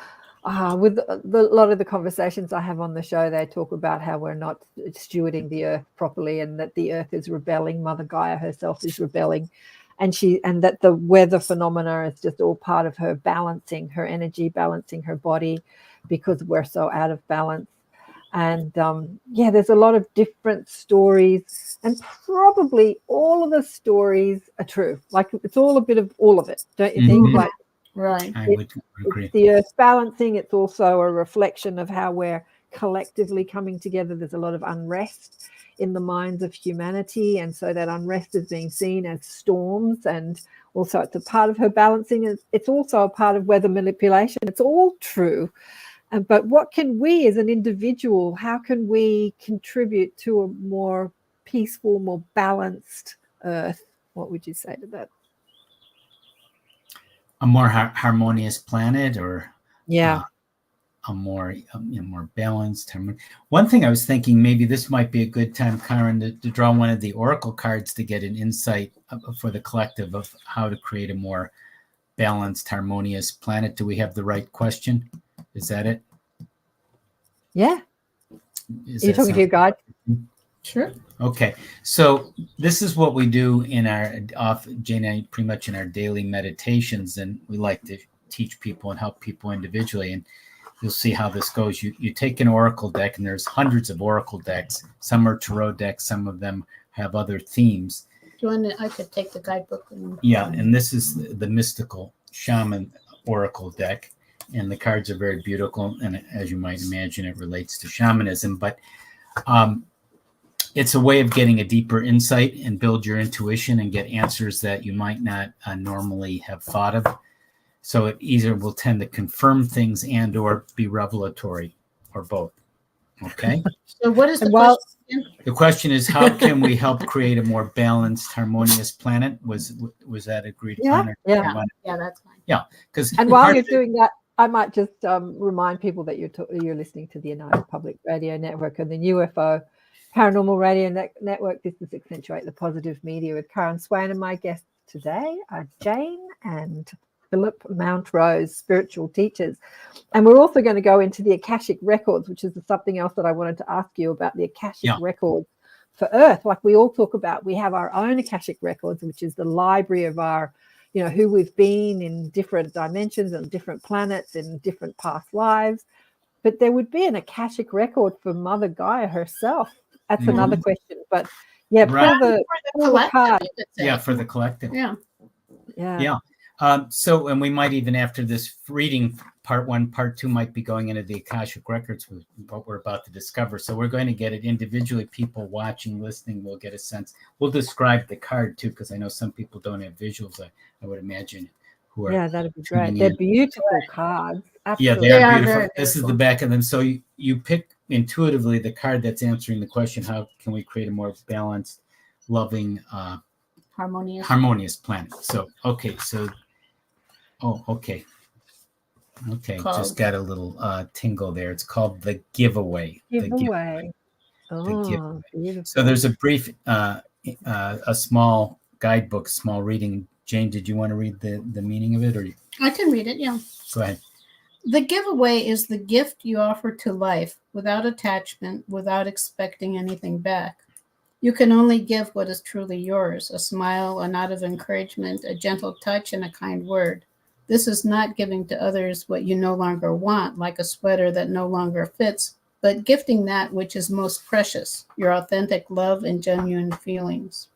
with a lot of the conversations I have on the show, they talk about how we're not stewarding the earth properly, and that the earth is rebelling. Mother Gaia herself is rebelling. And that the weather phenomena is just all part of her balancing her energy, balancing her body, because we're so out of balance. And there's a lot of different stories, and probably all of the stories are true. Like, it's all a bit of all of it, don't you think? Right. I would agree. It's the earth balancing. It's also a reflection of how we're collectively coming together. There's a lot of unrest in the minds of humanity, and so that unrest is being seen as storms, and also it's a part of her balancing. It's also a part of weather manipulation. It's all true. But what can we as an individual, how can we contribute to a more peaceful, more balanced earth? What would you say to that? A more harmonious planet, or Yeah. A more more balanced. One thing I was thinking, maybe this might be a good time, Karen, to draw one of the oracle cards to get an insight for the collective of how to create a more balanced, harmonious planet. Do we have the right question? Is that it? Yeah. You're talking to your guide? Sure. Okay, so this is what we do in our Jane and I, pretty much in our daily meditations, and we like to teach people and help people individually. And you'll see how this goes. You take an oracle deck, and there's hundreds of oracle decks. Some are tarot decks. Some of them have other themes. Do you want to, I could take the guidebook. Yeah, and this is the mystical shaman oracle deck, and the cards are very beautiful. And as you might imagine, it relates to shamanism, but it's a way of getting a deeper insight and build your intuition and get answers that you might not normally have thought of. So it either will tend to confirm things and or be revelatory, or both. Okay. So what is the question? The question is, how can we help create a more balanced, harmonious planet? Was that agreed upon? Yeah, that's fine. Yeah, because and while you're doing that, I might just remind people that you're listening to the United Public Radio Network and the UFO Paranormal Radio Network. This is Accentuate the Positive Media with Karen Swain, and my guests today are Jane and Phillip Mountrose, spiritual teachers. And we're also going to go into the Akashic Records, which is something else that I wanted to ask you about, the Akashic Records for Earth. Like we all talk about, we have our own Akashic Records, which is the library of our, who we've been in different dimensions and different planets in different past lives. But there would be an Akashic record for Mother Gaia herself. That's another question. But yeah, right. for the card. Yeah, for the collective. Yeah. So, and we might even, after this reading, part 1, part 2 might be going into the Akashic Records with what we're about to discover. So we're going to get it individually. People watching, listening will get a sense. We'll describe the card too, because I know some people don't have visuals, I would imagine. Who are that'd be great. They're beautiful cards. Absolutely. Yeah, they are beautiful. This is the back of them. So you pick intuitively the card that's answering the question, how can we create a more balanced, loving, harmonious planet? So, okay. So, okay. Just got a little tingle there. It's called the giveaway. Giveaway. Beautiful. So there's a brief, a small guidebook, small reading. Jane, did you want to read the meaning of it, or I can read it? Yeah. Go ahead. The giveaway is the gift you offer to life without attachment, without expecting anything back. You can only give what is truly yours: a smile, a nod of encouragement, a gentle touch, and a kind word. This is not giving to others what you no longer want, like a sweater that no longer fits, but gifting that which is most precious, your authentic love and genuine feelings.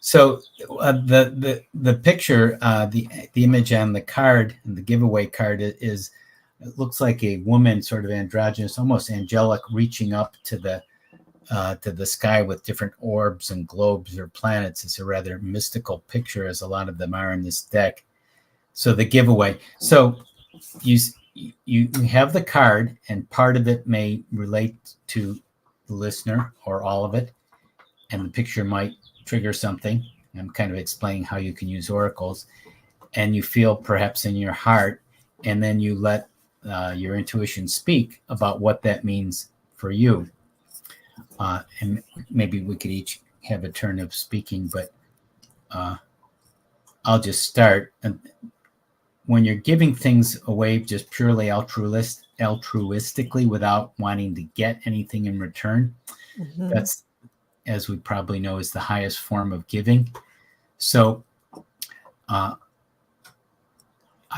So the picture, the image on the card, and the giveaway card is, it looks like a woman, sort of androgynous, almost angelic, reaching up to the sky with different orbs and globes or planets. It's a rather mystical picture, as a lot of them are in this deck. So the giveaway. So you have the card, and part of it may relate to the listener, or all of it, and the picture might trigger something. I'm kind of explaining how you can use oracles, and you feel perhaps in your heart, and then you let your intuition speak about what that means for you. And maybe we could each have a turn of speaking, but I'll just start. And when you're giving things away just purely altruistically, without wanting to get anything in return, that's, as we probably know, is the highest form of giving. So I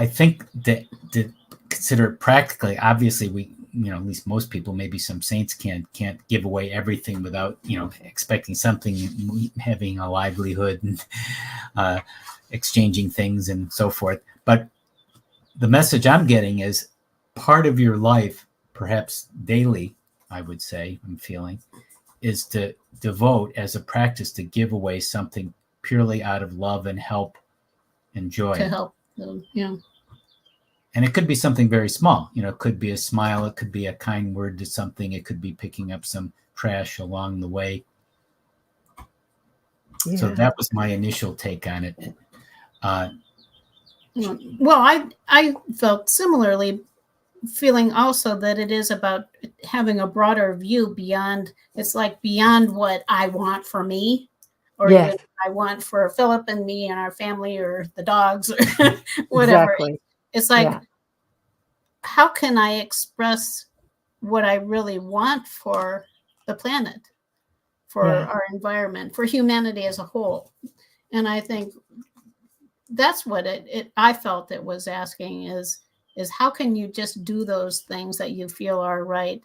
think that to consider it practically, obviously we, at least most people, maybe some saints can't give away everything without, expecting something, having a livelihood and exchanging things and so forth. But the message I'm getting is, part of your life perhaps daily, I would say, I'm feeling, is to devote as a practice to give away something purely out of love and help and joy. To help them, yeah. And it could be something very small. It could be a smile. It could be a kind word to something. It could be picking up some trash along the way. Yeah. So that was my initial take on it. Well, I felt similarly, feeling also that it is about having a broader view beyond, it's like beyond what I want for me, or Yes. even I want for Phillip and me and our family or the dogs or whatever. Exactly. It's like, Yeah. how can I express what I really want for the planet, for our environment, for humanity as a whole? And I think that's what I felt it was asking is how can you just do those things that you feel are right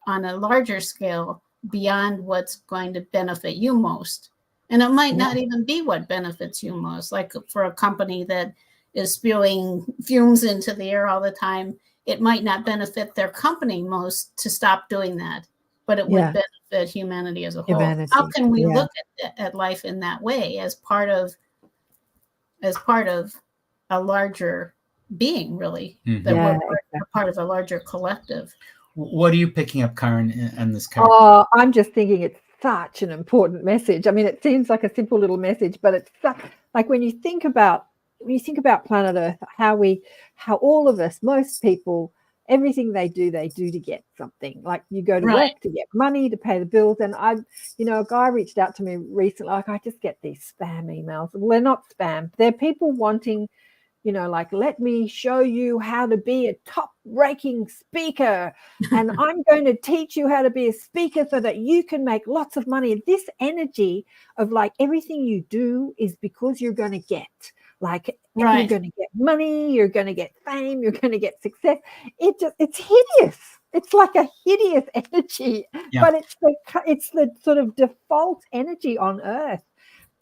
on a larger scale beyond what's going to benefit you most? And it might not even be what benefits you most. Like for a company that is spewing fumes into the air all the time, it might not benefit their company most to stop doing that, but it would benefit humanity as a whole. How can we look at life in that way as part of a larger being, really, that we're part of a larger collective? What are you picking up, Karen, on this card? Oh, I'm just thinking it's such an important message. I mean, it seems like a simple little message, but it's like when you think about planet Earth, how all of us, most people, everything they do to get something. Like you go to work to get money, to pay the bills. And a guy reached out to me recently, like, I just get these spam emails. Well, they're not spam. They're people wanting, like, let me show you how to be a top-ranking speaker, and I'm going to teach you how to be a speaker so that you can make lots of money. This energy of like everything you do is because you're going to get. Like you're going to get money, you're going to get fame, you're going to get success. It's hideous. It's like a hideous energy, but it's the sort of default energy on Earth.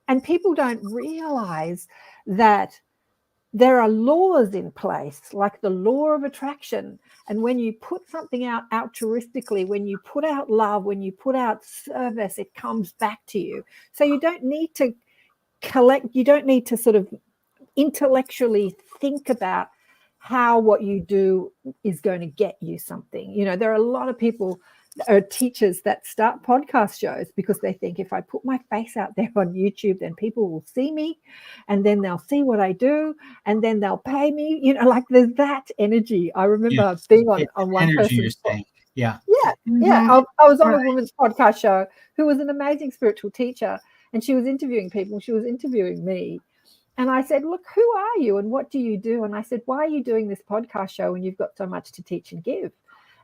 And people don't realize that there are laws in place, like the law of attraction. And when you put something out altruistically, when you put out love, when you put out service, it comes back to you. So you don't need to you don't need to sort of intellectually think about how what you do is going to get you something. There are a lot of people, teachers that start podcast shows because they think if I put my face out there on YouTube, then people will see me and then they'll see what I do and then they'll pay me. Like there's that energy. I remember being on one person's I was on a woman's podcast show who was an amazing spiritual teacher, and she was interviewing people. She was interviewing me. And I said, look, who are you and what do you do? And I said, why are you doing this podcast show when you've got so much to teach and give?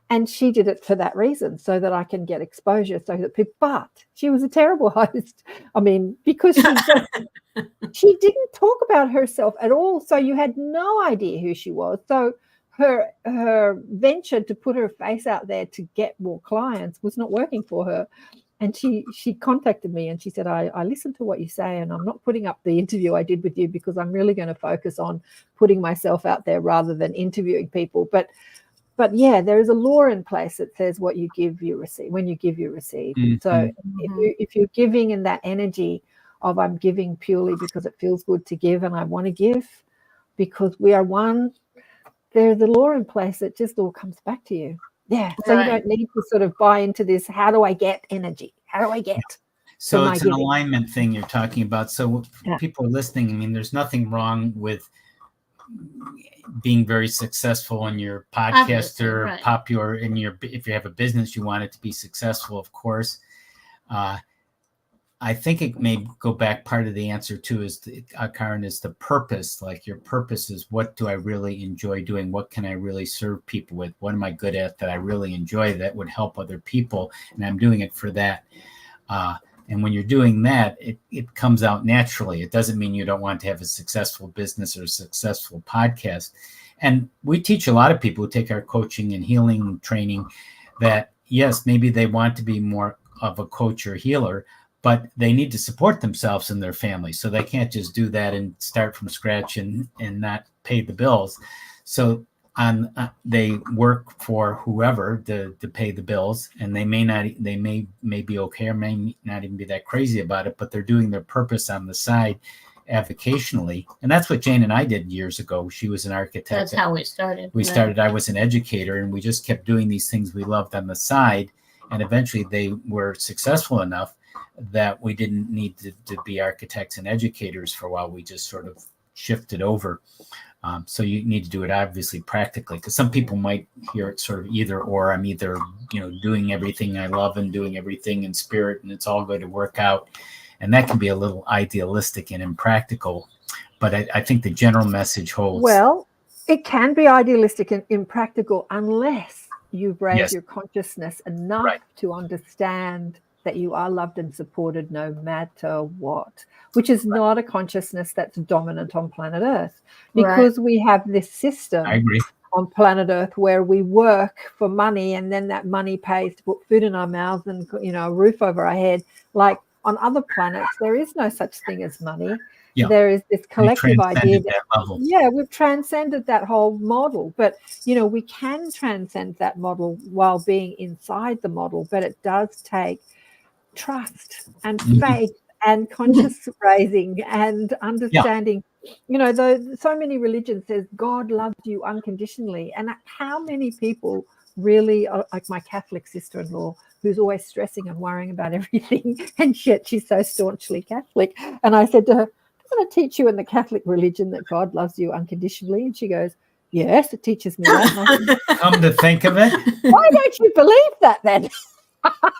And she did it for that reason, so that I can get exposure, so that people, but she was a terrible host. I mean, because she didn't talk about herself at all. So you had no idea who she was. So her venture to put her face out there to get more clients was not working for her. And she contacted me and she said, I listened to what you say, and I'm not putting up the interview I did with you because I'm really going to focus on putting myself out there rather than interviewing people. But yeah, there is a law in place that says what you give, you receive. When you give, you receive. Mm-hmm. So if you're giving in that energy of I'm giving purely because it feels good to give and I want to give because we are one, there's a law in place that just all comes back to you. Yeah. So you don't need to sort of buy into this. How do I get energy? How do I get? So it's an alignment thing you're talking about. So people are listening. I mean, there's nothing wrong with being very successful in your podcast or popular in if you have a business, you want it to be successful, of course. I think it may go back. Part of the answer too is Karen, is the purpose. Like your purpose is, what do I really enjoy doing? What can I really serve people with? What am I good at that I really enjoy that would help other people? And I'm doing it for that. And when you're doing that, it comes out naturally. It doesn't mean you don't want to have a successful business or a successful podcast. And we teach a lot of people who take our coaching and healing training that, yes, maybe they want to be more of a coach or healer, but they need to support themselves and their family. So they can't just do that and start from scratch and not pay the bills. So they work for whoever to pay the bills, and they may be okay or may not even be that crazy about it, but they're doing their purpose on the side avocationally. And that's what Jane and I did years ago. She was an architect. That's how we started. I was an educator, and we just kept doing these things we loved on the side. And eventually they were successful enough that we didn't need to be architects and educators for a while. We just sort of shifted over. So you need to do it obviously practically, because some people might hear it sort of either or. I'm either, doing everything I love and doing everything in spirit, and it's all going to work out. And that can be a little idealistic and impractical. But I think the general message holds. Well, it can be idealistic and impractical unless you've raised your consciousness enough to understand that you are loved and supported no matter what, which is not a consciousness that's dominant on planet Earth, because we have this system on planet Earth where we work for money, and then that money pays to put food in our mouths and a roof over our head. Like on other planets, there is no such thing as money. Yeah. There is this collective idea that we've transcended that whole model, but we can transcend that model while being inside the model, but it does take trust and faith and conscious raising and understanding. Though so many religions says God loves you unconditionally, and how many people really are, like my Catholic sister-in-law, who's always stressing and worrying about everything, and yet she's so staunchly Catholic. And I said to her, doesn't it teach you in the Catholic religion that God loves you unconditionally? And she goes, yes, it teaches me that. And I said, come to think of it, why don't you believe that then?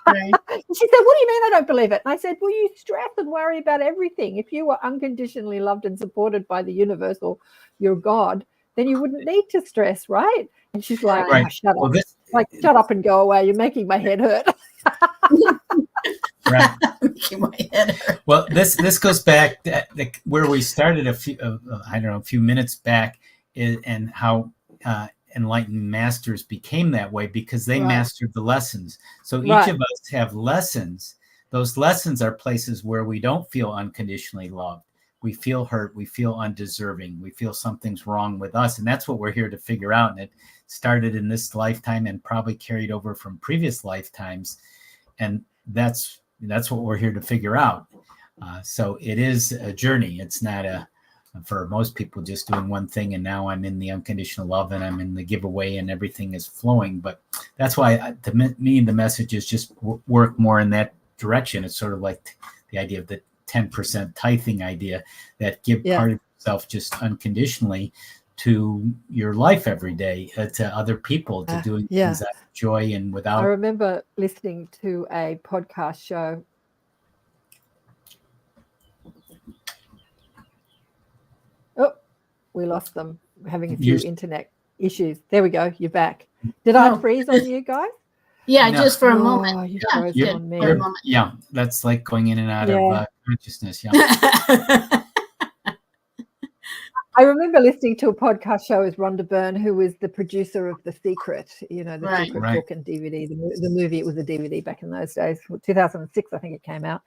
And she said, what do you mean I don't believe it? And I said, well, you stress and worry about everything. If you were unconditionally loved and supported by the universe or your God, then you wouldn't need to stress, right? And she's like, oh, shut up. Shut up and go away. You're making my head hurt. Well, this goes back to where we started a few minutes back, and how enlightened masters became that way, because they mastered the lessons. So each of us have lessons. Those lessons are places where we don't feel unconditionally loved. We feel hurt. We feel undeserving. We feel something's wrong with us. And that's what we're here to figure out. And it started in this lifetime and probably carried over from previous lifetimes. And that's what we're here to figure out. So it is a journey. It's not for most people just doing one thing and now I'm in the unconditional love and I'm in the giveaway and everything is flowing. But that's why to me, the message is just work more in that direction. It's sort of like the idea of the 10% tithing idea, that give part of yourself just unconditionally to your life every day, to other people, to doing things out of joy and without. I remember listening to a podcast show. Oh, we lost them. We're having a few internet issues. There we go. You're back. Did I freeze on you guys? Yeah, just for a moment. You froze on me. Yeah, that's like going in and out of consciousness. Yeah. I remember listening to a podcast show with Rhonda Byrne, who was the producer of The Secret, the Secret book and DVD, the movie. It was a DVD back in those days, 2006, I think it came out.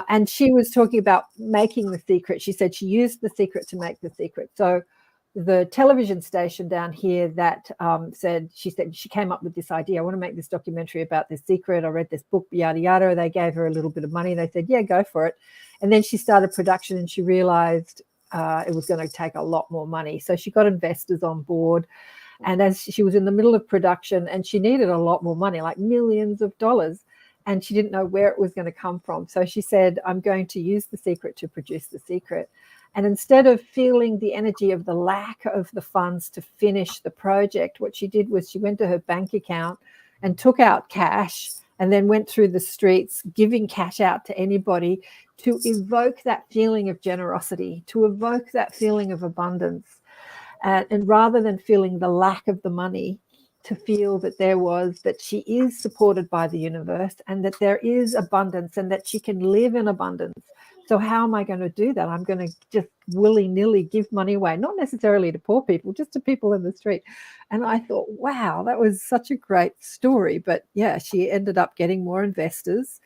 And she was talking about making The Secret. She said she used The Secret to make The Secret. So the television station down here that she said she came up with this idea. I want to make this documentary about The Secret. I read this book, yada, yada. They gave her a little bit of money. They said, yeah, go for it. And then she started production and she realized it was going to take a lot more money. So she got investors on board. And as she was in the middle of production and she needed a lot more money, like millions of dollars, and she didn't know where it was going to come from. So she said, I'm going to use The Secret to produce The Secret. And instead of feeling the energy of the lack of the funds to finish the project, what she did was she went to her bank account and took out cash and then went through the streets giving cash out to anybody to evoke that feeling of generosity, to evoke that feeling of abundance. And rather than feeling the lack of the money, to feel that she is supported by the universe and that there is abundance and that she can live in abundance. So how am I going to do that? I'm going to just willy-nilly give money away, not necessarily to poor people, just to people in the street. And I thought, wow, that was such a great story. But yeah, she ended up getting more investors.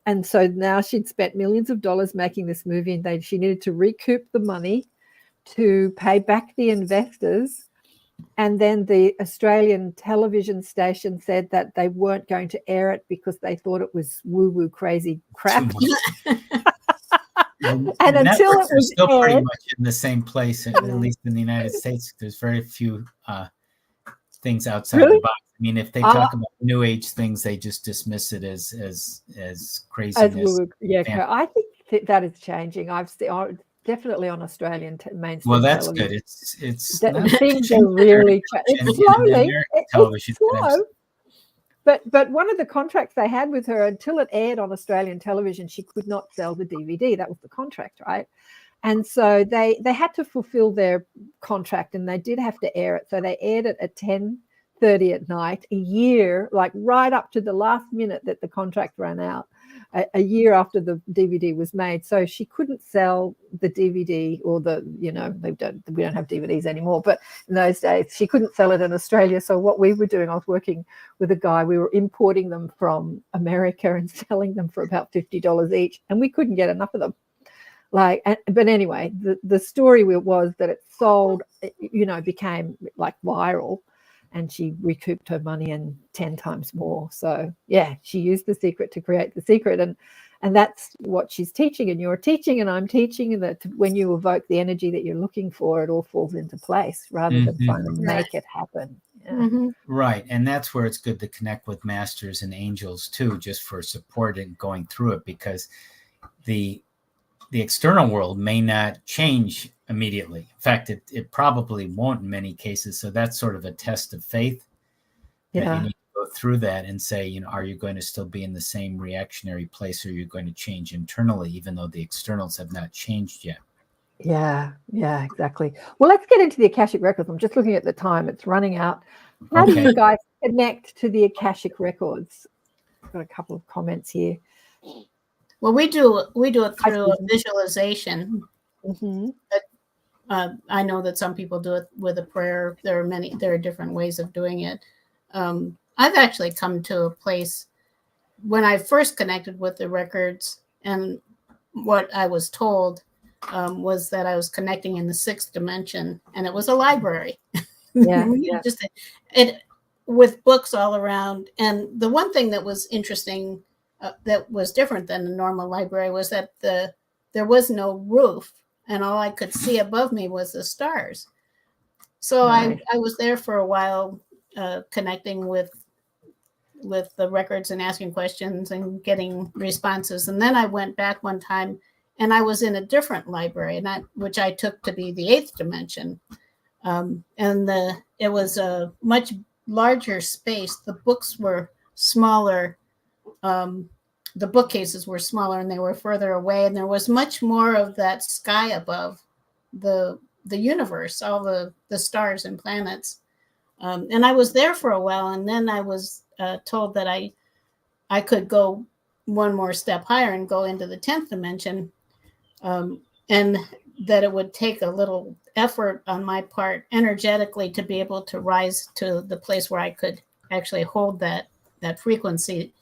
And so now she'd spent millions of dollars making this movie, and she needed to recoup the money to pay back the investors. And then the Australian television station said that they weren't going to air it because they thought it was woo-woo crazy crap. And until networks it are was still pretty aired, much in the same place, at least in the United States. There's very few things outside the box. I mean, if they talk about new age things, they just dismiss it as craziness. Yeah, I think that is changing. I've seen definitely on Australian mainstream. Well, that's television. good. It's things are really it's slowly. television. It's slow. But one of the contracts they had with her, until it aired on Australian television, she could not sell the DVD. That was the contract, right? And so they had to fulfill their contract, and they did have to air it. So they aired it at 10:30 at night, a year, like right up to the last minute that the contract ran out, a year after the DVD was made. So she couldn't sell the DVD, or we don't have DVDs anymore, but in those days she couldn't sell it in Australia. So what we were doing, I was working with a guy, we were importing them from America and selling them for about $50 each, and we couldn't get enough of them. But anyway, the story was that it sold, became like viral, and she recouped her money and 10 times more. So yeah, she used the secret to create the secret, and that's what she's teaching, and you're teaching, and I'm teaching, and that when you evoke the energy that you're looking for, it all falls into place rather than trying to make it happen. Yeah. Right, and that's where it's good to connect with masters and angels too, just for support and going through it, because the external world may not change immediately. In fact, it probably won't in many cases. So that's sort of a test of faith. Yeah. You need to go through that and say, are you going to still be in the same reactionary place, or are you going to change internally, even though the externals have not changed yet? Yeah, exactly. Well, let's get into the Akashic Records. I'm just looking at the time. It's running out. How do you guys connect to the Akashic Records? I've got a couple of comments here. Well, we do it through a visualization. I know that some people do it with a prayer. There are different ways of doing it. I've actually come to a place when I first connected with the records, and what I was told was that I was connecting in the 6th dimension, and it was a library. Yeah. Just with books all around. And the one thing that was interesting, that was different than the normal library, was that there was no roof, and all I could see above me was the stars. So I was there for a while, connecting with the records and asking questions and getting responses. And then I went back one time, and I was in a different library, which I took to be the 8th dimension. And it was a much larger space. The books were smaller. The bookcases were smaller, and they were further away, and there was much more of that sky above the universe, all the stars and planets. And I was there for a while, and then I was told that I could go one more step higher and go into the 10th dimension, and that it would take a little effort on my part energetically to be able to rise to the place where I could actually hold that frequency.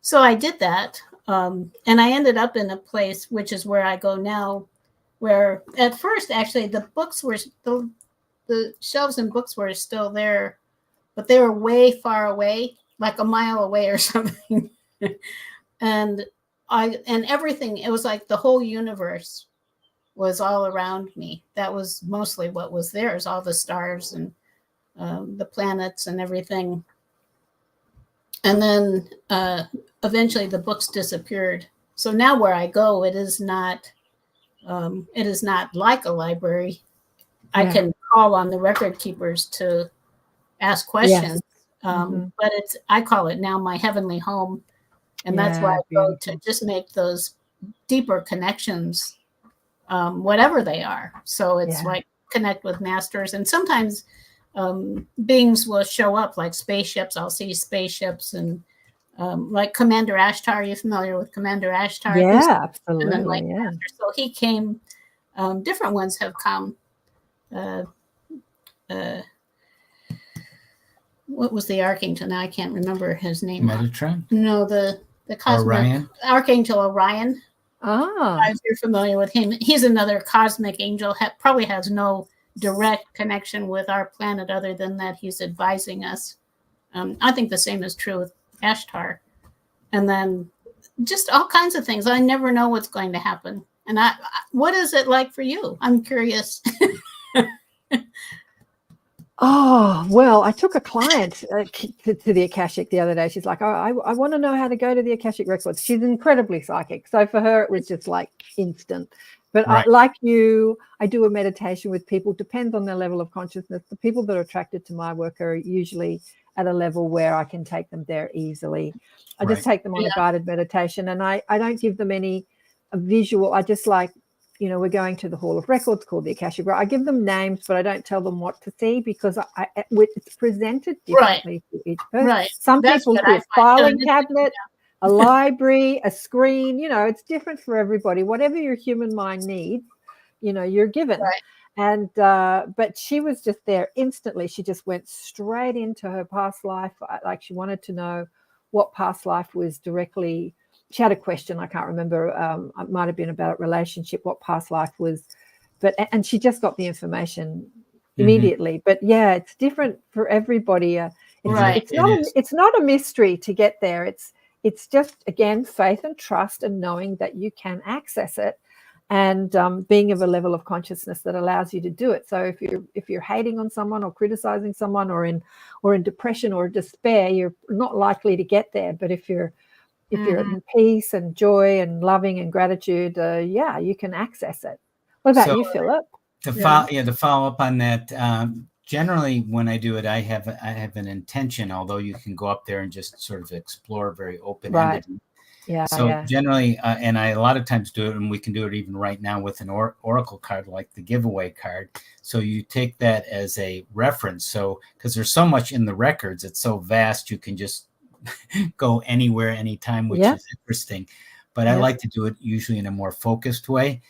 So I did that, and I ended up in a place, which is where I go now, where at first, actually, the books were the shelves and books were still there, but they were way far away, like a mile away or something. and everything, it was like the whole universe was all around me. That was mostly what was there, is all the stars and the planets and everything. And then eventually the books disappeared. So now where I go, it is not like a library. Yeah. I can call on the record keepers to ask questions, but I call it now my heavenly home, and that's why I go to just make those deeper connections, whatever they are. So it's like connect with masters, and sometimes beings will show up, like spaceships. I'll see spaceships, and like Commander Ashtar. Are you familiar with Commander Ashtar? Yeah, absolutely. So he came. Different ones have come. What was the archangel? Now I can't remember his name. Metatron? No, the cosmic Orion? Archangel Orion. Ah, If you're familiar with him, he's another cosmic angel. Probably has no direct connection with our planet other than that he's advising us. I think the same is true with Ashtar. And then just all kinds of things. I never know what's going to happen. And what is it like for you? I'm curious. Oh, well, I took a client to the Akashic the other day. She's like, oh, I want to know how to go to the Akashic records. She's incredibly psychic. So for her, it was just like instant. But Right. like you, I do a meditation with people. Depends on their level of consciousness. The people that are attracted to my work are usually at a level where I can take them there easily. I just take them on a guided meditation, and I don't give them any visual. I just like, we're going to the Hall of Records called the Akashic. I give them names, but I don't tell them what to see because it's presented differently to each person. Right. Some That's people what see I a find. filing cabinet, a library, a screen. It's different for everybody. Whatever your human mind needs, you're given. Right. And but she was just there instantly. She just went straight into her past life. Like she wanted to know what past life was directly. She had a question. I can't remember. It might have been about a relationship, what past life was. And she just got the information immediately. But yeah, it's different for everybody. It's not a mystery to get there. It's just, again, faith and trust and knowing that you can access it, and being of a level of consciousness that allows you to do it. So if you're hating on someone or criticizing someone or in depression or despair, you're not likely to get there. But if you're in peace and joy and loving and gratitude, you can access it. What about you, Philip? To follow up on that, generally when I do it, I have an intention, although you can go up there and just sort of explore very open-ended. Right. Yeah. So generally, and I a lot of times do it, and we can do it even right now with an oracle card like the giveaway card. So you take that as a reference. So because there's so much in the records, it's so vast, you can just go anywhere, anytime, which is interesting. But I like to do it usually in a more focused way,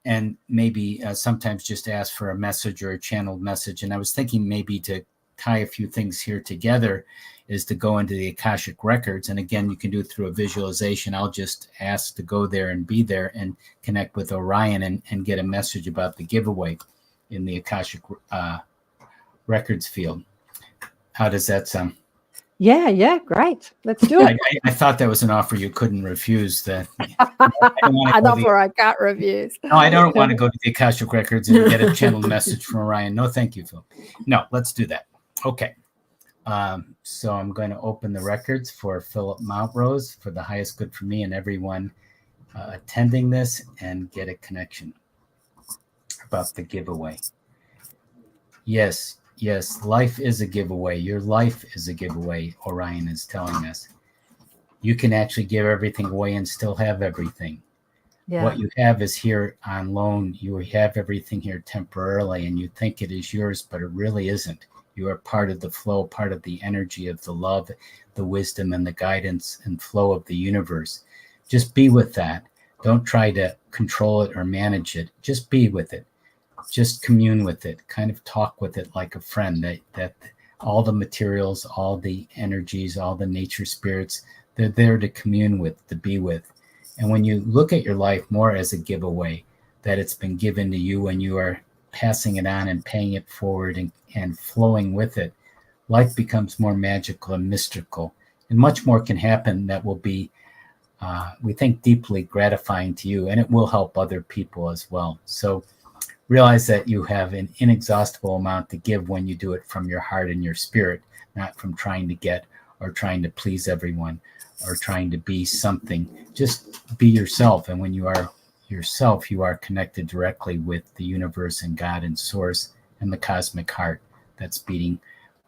and maybe sometimes just ask for a message or a channeled message. And I was thinking maybe to tie a few things here together is to go into the Akashic records. And again, you can do it through a visualization. I'll just ask to go there and be there and connect with Orion and get a message about the giveaway in the Akashic records field. How does that sound? Yeah, great. Let's do it. I thought that was an offer you couldn't refuse. An offer I can't refuse. No, I don't want to go to the Akashic records and get a channeled message from Orion. No, thank you, Phil. No, let's do that. Okay. So I'm going to open the records for Phillip Mountrose for the highest good for me and everyone attending this, and get a connection about the giveaway. Yes, life is a giveaway. Your life is a giveaway, Orion is telling us. You can actually give everything away and still have everything. Yeah. What you have is here on loan. You have everything here temporarily, and you think it is yours, but it really isn't. You are part of the flow, part of the energy of the love, the wisdom, and the guidance and flow of the universe. Just be with that. Don't try to control it or manage it. Just be with it. Just commune with it. Kind of talk with it like a friend. That all the materials, all the energies, all the nature spirits, they're there to commune with, to be with. And when you look at your life more as a giveaway, that it's been given to you and you are passing it on and paying it forward and flowing with it, life becomes more magical and mystical, and much more can happen that will be, we think, deeply gratifying to you, and it will help other people as well. So realize that you have an inexhaustible amount to give when you do it from your heart and your spirit, not from trying to get or trying to please everyone or trying to be something. Just be yourself, and when you are yourself, you are connected directly with the universe and God and source and the cosmic heart that's beating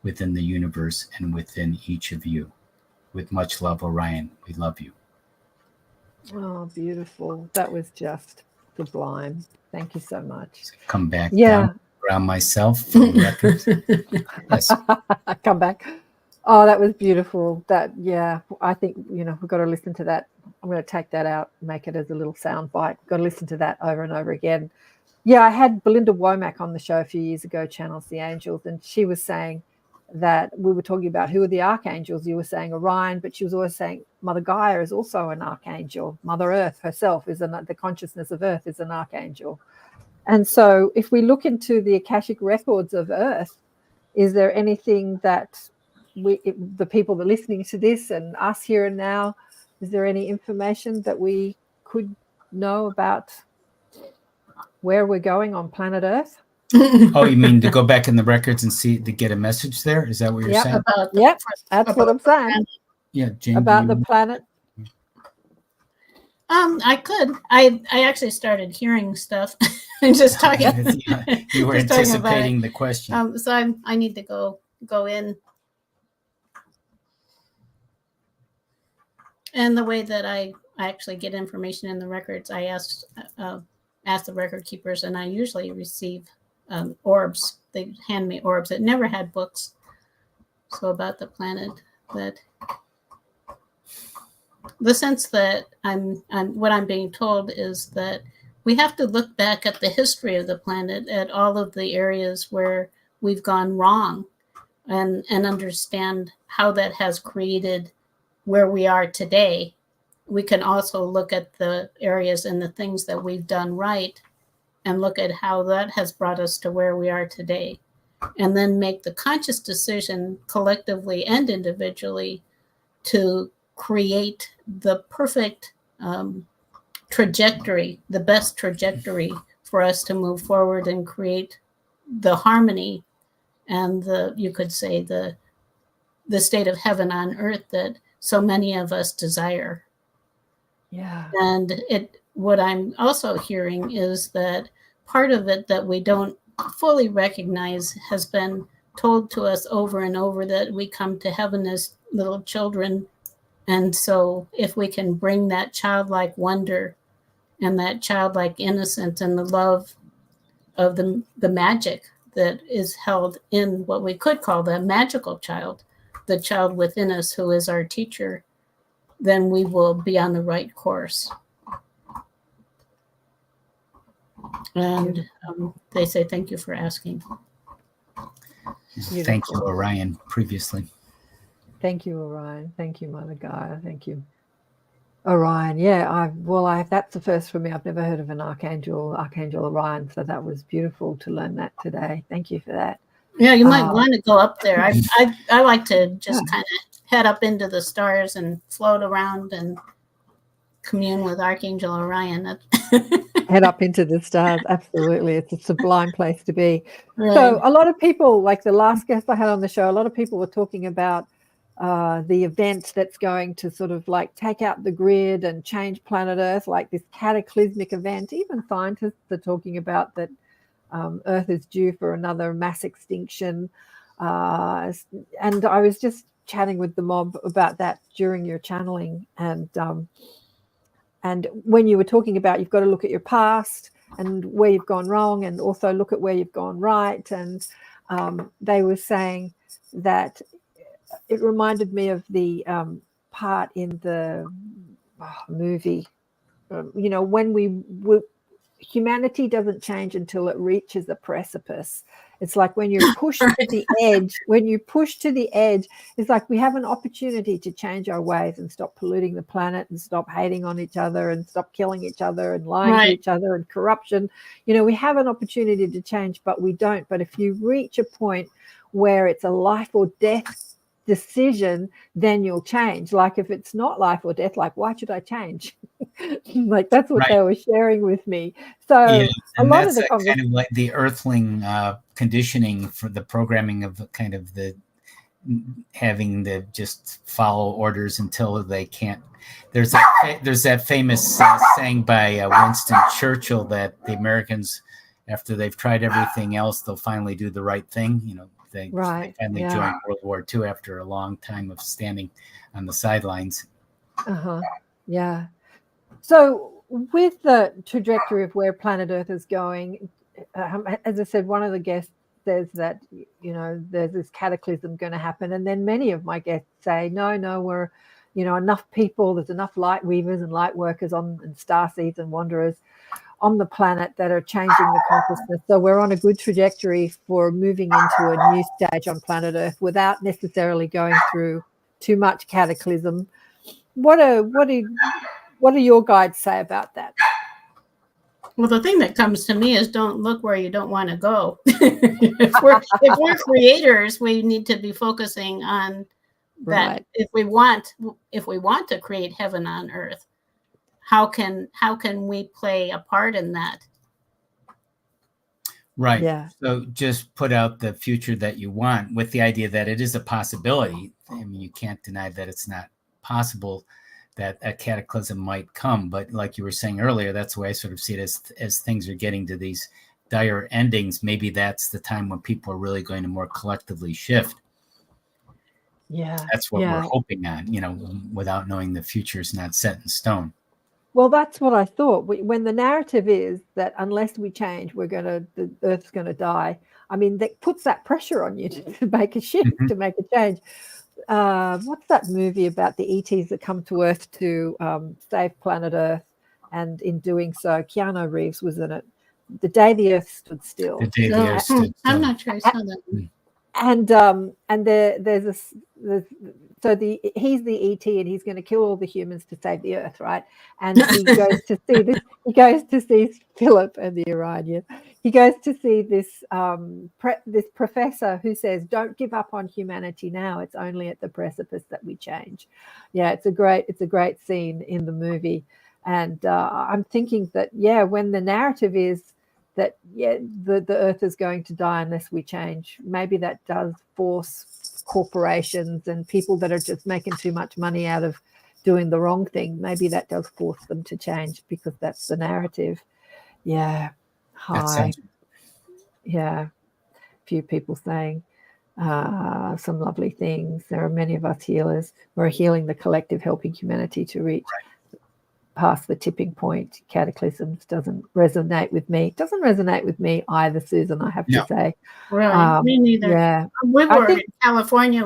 within the universe and within each of you. With much love, Orion, we love you. Oh, beautiful. That was just sublime. Thank you so much. Come back down around myself for the records. Yes. Come back. Oh, that was beautiful. I think, we've got to listen to that. I'm going to take that out, make it as a little sound bite. Got to listen to that over and over again. Yeah, I had Belinda Womack on the show a few years ago, Channels the Angels, and she was saying that we were talking about who are the archangels. You were saying Orion, but she was always saying Mother Gaia is also an archangel. Mother Earth herself is the consciousness of Earth is an archangel. And so if we look into the Akashic records of Earth, is there anything that the people that are listening to this and us here and now, is there any information that we could know about where we're going on planet Earth? Oh, you mean to go back in the records and see, to get a message there? Is that what you're saying? That's what I'm saying. Yeah, Jane, about the planet. I could. I actually started hearing stuff. I'm just talking. You were anticipating the question. So I need to go in. And the way that I actually get information in the records, I ask the record keepers, and I usually receive orbs. They hand me orbs. It never had books. So about the planet, that the sense that what I'm being told is that we have to look back at the history of the planet, at all of the areas where we've gone wrong, and understand how that has created where we are today. We can also look at the areas and the things that we've done right and look at how that has brought us to where we are today, and then make the conscious decision collectively and individually to create the perfect trajectory, the best trajectory for us to move forward and create the harmony and you could say the state of heaven on earth that so many of us desire. Yeah. And what I'm also hearing is that part of it that we don't fully recognize has been told to us over and over, that we come to heaven as little children. And so if we can bring that childlike wonder and that childlike innocence and the love of the magic that is held in what we could call the magical child, the child within us who is our teacher, then we will be on the right course. And they say, thank you for asking. Thank you, Orion, previously. Thank you, Orion. Thank you, Mother Gaia. Thank you, Orion. Yeah, that's the first for me. I've never heard of an Archangel Orion, so that was beautiful to learn that today. Thank you for that. Yeah, you might want to go up there. I like to just kind of head up into the stars and float around and commune with Archangel Orion. Head up into the stars. Absolutely. It's a sublime place to be. Right. So a lot of people, like the last guest I had on the show, a lot of people were talking about the event that's going to sort of like take out the grid and change planet Earth, like this cataclysmic event. Even scientists are talking about that Earth is due for another mass extinction. And I was just chatting with the mob about that during your channeling. And when you were talking about you've got to look at your past and where you've gone wrong, and also look at where you've gone right. And they were saying that it reminded me of the part in the movie, when humanity doesn't change until it reaches a precipice. It's like when you're pushed to the edge, it's like we have an opportunity to change our ways and stop polluting the planet and stop hating on each other and stop killing each other and lying to each other and corruption. We have an opportunity to change, but we don't. But if you reach a point where it's a life or death decision, then you'll change. Like if it's not life or death, like why should I change? Like that's what they were sharing with me. So a lot of the kind of like the earthling conditioning for the programming of kind of the having to just follow orders until they can't. There's that famous saying by Winston Churchill that the Americans, after they've tried everything else, they'll finally do the right thing. They finally joined World War II after a long time of standing on the sidelines. Yeah. So with the trajectory of where planet Earth is going, as I said, one of the guests says that, there's this cataclysm going to happen. And then many of my guests say, no, we're, enough people, there's enough light weavers and light workers and starseeds and wanderers on the planet that are changing the consciousness. So we're on a good trajectory for moving into a new stage on planet Earth without necessarily going through too much cataclysm. What do your guides say about that? Well, the thing that comes to me is don't look where you don't want to go. if we're creators, we need to be focusing on that. Right. If we want to create heaven on earth, how can we play a part in that? Right. Yeah. So just put out the future that you want with the idea that it is a possibility. I mean, you can't deny that it's not possible that a cataclysm might come. But like you were saying earlier, that's the way I sort of see it, as things are getting to these dire endings. Maybe that's the time when people are really going to more collectively shift. Yeah. That's what Yeah. we're hoping on, without knowing the future is not set in stone. Well, that's what I thought. When the narrative is that unless we change, the Earth's going to die. I mean, that puts that pressure on you to make a shift, to make a change. What's that movie about the ETs that come to Earth to save planet Earth? And in doing so, Keanu Reeves was in it. The Day the Earth Stood Still. The day the Earth stood I'm still. not sure I saw that. He's the ET and he's going to kill all the humans to save the Earth, right? And he goes to see this. He goes to see Phillip and the Orion. He goes to see this this professor who says, "Don't give up on humanity now. It's only at the precipice that we change." Yeah, it's a great scene in the movie, and I'm thinking that when the narrative is that the Earth is going to die unless we change, maybe that does force corporations and people that are just making too much money out of doing the wrong thing, maybe that does force them to change because that's the narrative. Yeah. Hi. Yeah. Few people saying some lovely things. There are many of us healers. We're healing the collective, helping humanity to reach past the tipping point. Cataclysms doesn't resonate with me. Doesn't resonate with me either, Susan, I have to say. Right. Me neither. Yeah. We were in California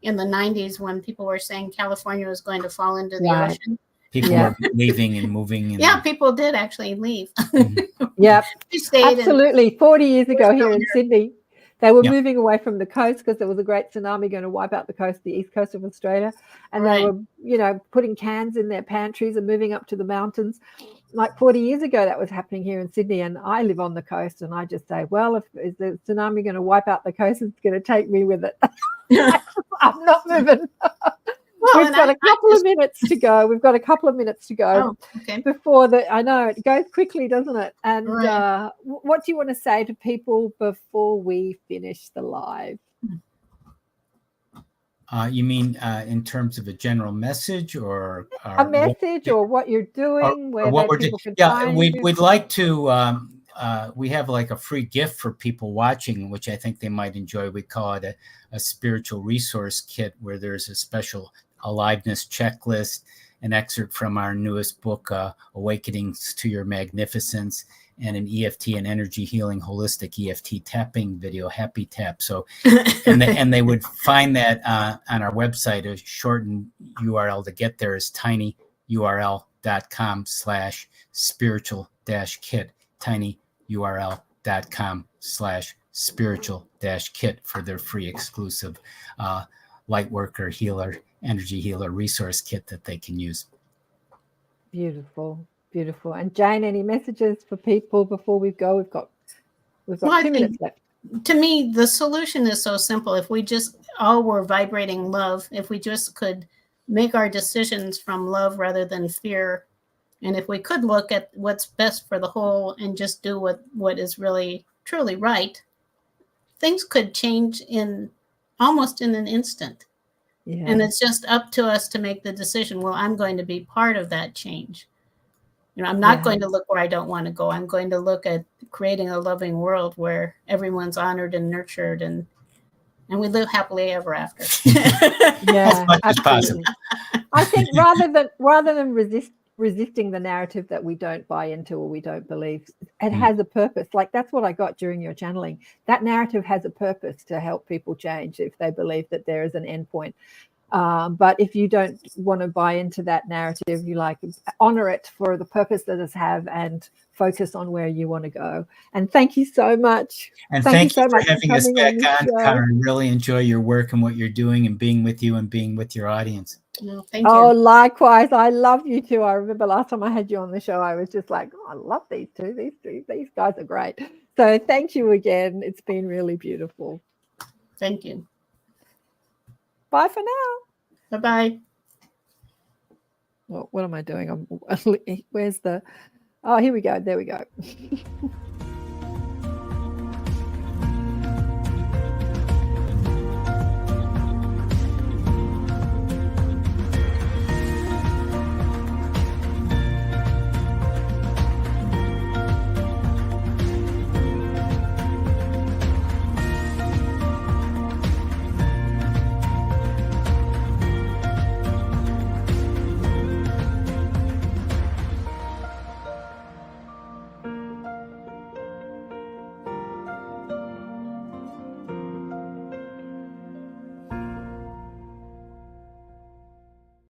in the 90s when people were saying California was going to fall into the ocean. People were leaving and moving. And people did actually leave. Yep. Stayed absolutely. 40 years ago here in Sydney, they were moving away from the coast because there was a great tsunami going to wipe out the east coast of Australia. And they were, putting cans in their pantries and moving up to the mountains. Like 40 years ago, that was happening here in Sydney. And I live on the coast. And I just say, well, is the tsunami going to wipe out the coast? It's going to take me with it. I'm not moving. We've got a couple of minutes to go. Oh, okay. Before I know it goes quickly, doesn't it? And what do you want to say to people before we finish the live? You mean in terms of a general message, or a message, or what you're doing, or what we're doing? Yeah, we'd like to. We have like a free gift for people watching, which I think they might enjoy. We call it a spiritual resource kit, where there's a special aliveness checklist, an excerpt from our newest book, Awakenings to Your Magnificence, and an EFT and energy healing holistic EFT tapping video, Happy Tap. So, and they would find that on our website. A shortened URL to get there is tinyurl.com/spiritual-kit, tinyurl.com/spiritual-kit for their free exclusive lightworker healer, energy healer resource kit that they can use. Beautiful. And Jane, any messages for people before we go? We've got 2 minutes left. To me, the solution is so simple. If we just all were vibrating love, if we just could make our decisions from love rather than fear, and if we could look at what's best for the whole and just do what is really truly right, things could change almost in an instant. Yeah. And it's just up to us to make the decision. Well, I'm going to be part of that change. I'm not going to look where I don't want to go. I'm going to look at creating a loving world where everyone's honored and nurtured, and we live happily ever after. Yeah, as much as possible. I think rather than resisting the narrative that we don't buy into or we don't believe, it has a purpose. Like that's what I got during your channeling. That narrative has a purpose to help people change if they believe that there is an endpoint. But if you don't want to buy into that narrative, you honor it for the purpose that it has and focus on where you want to go. And thank you so much. And thank you so much for having us back on, Karen. Really enjoy your work and what you're doing and being with you and being with your audience. Well, thank Oh, you. likewise. I love you too. I remember last time I had you on the show, I was just like, oh, I love these two. These guys are great. So thank you again. It's been really beautiful. Thank you. Bye for now. Bye-bye. What am I doing? Where's the... Oh, here we go. There we go.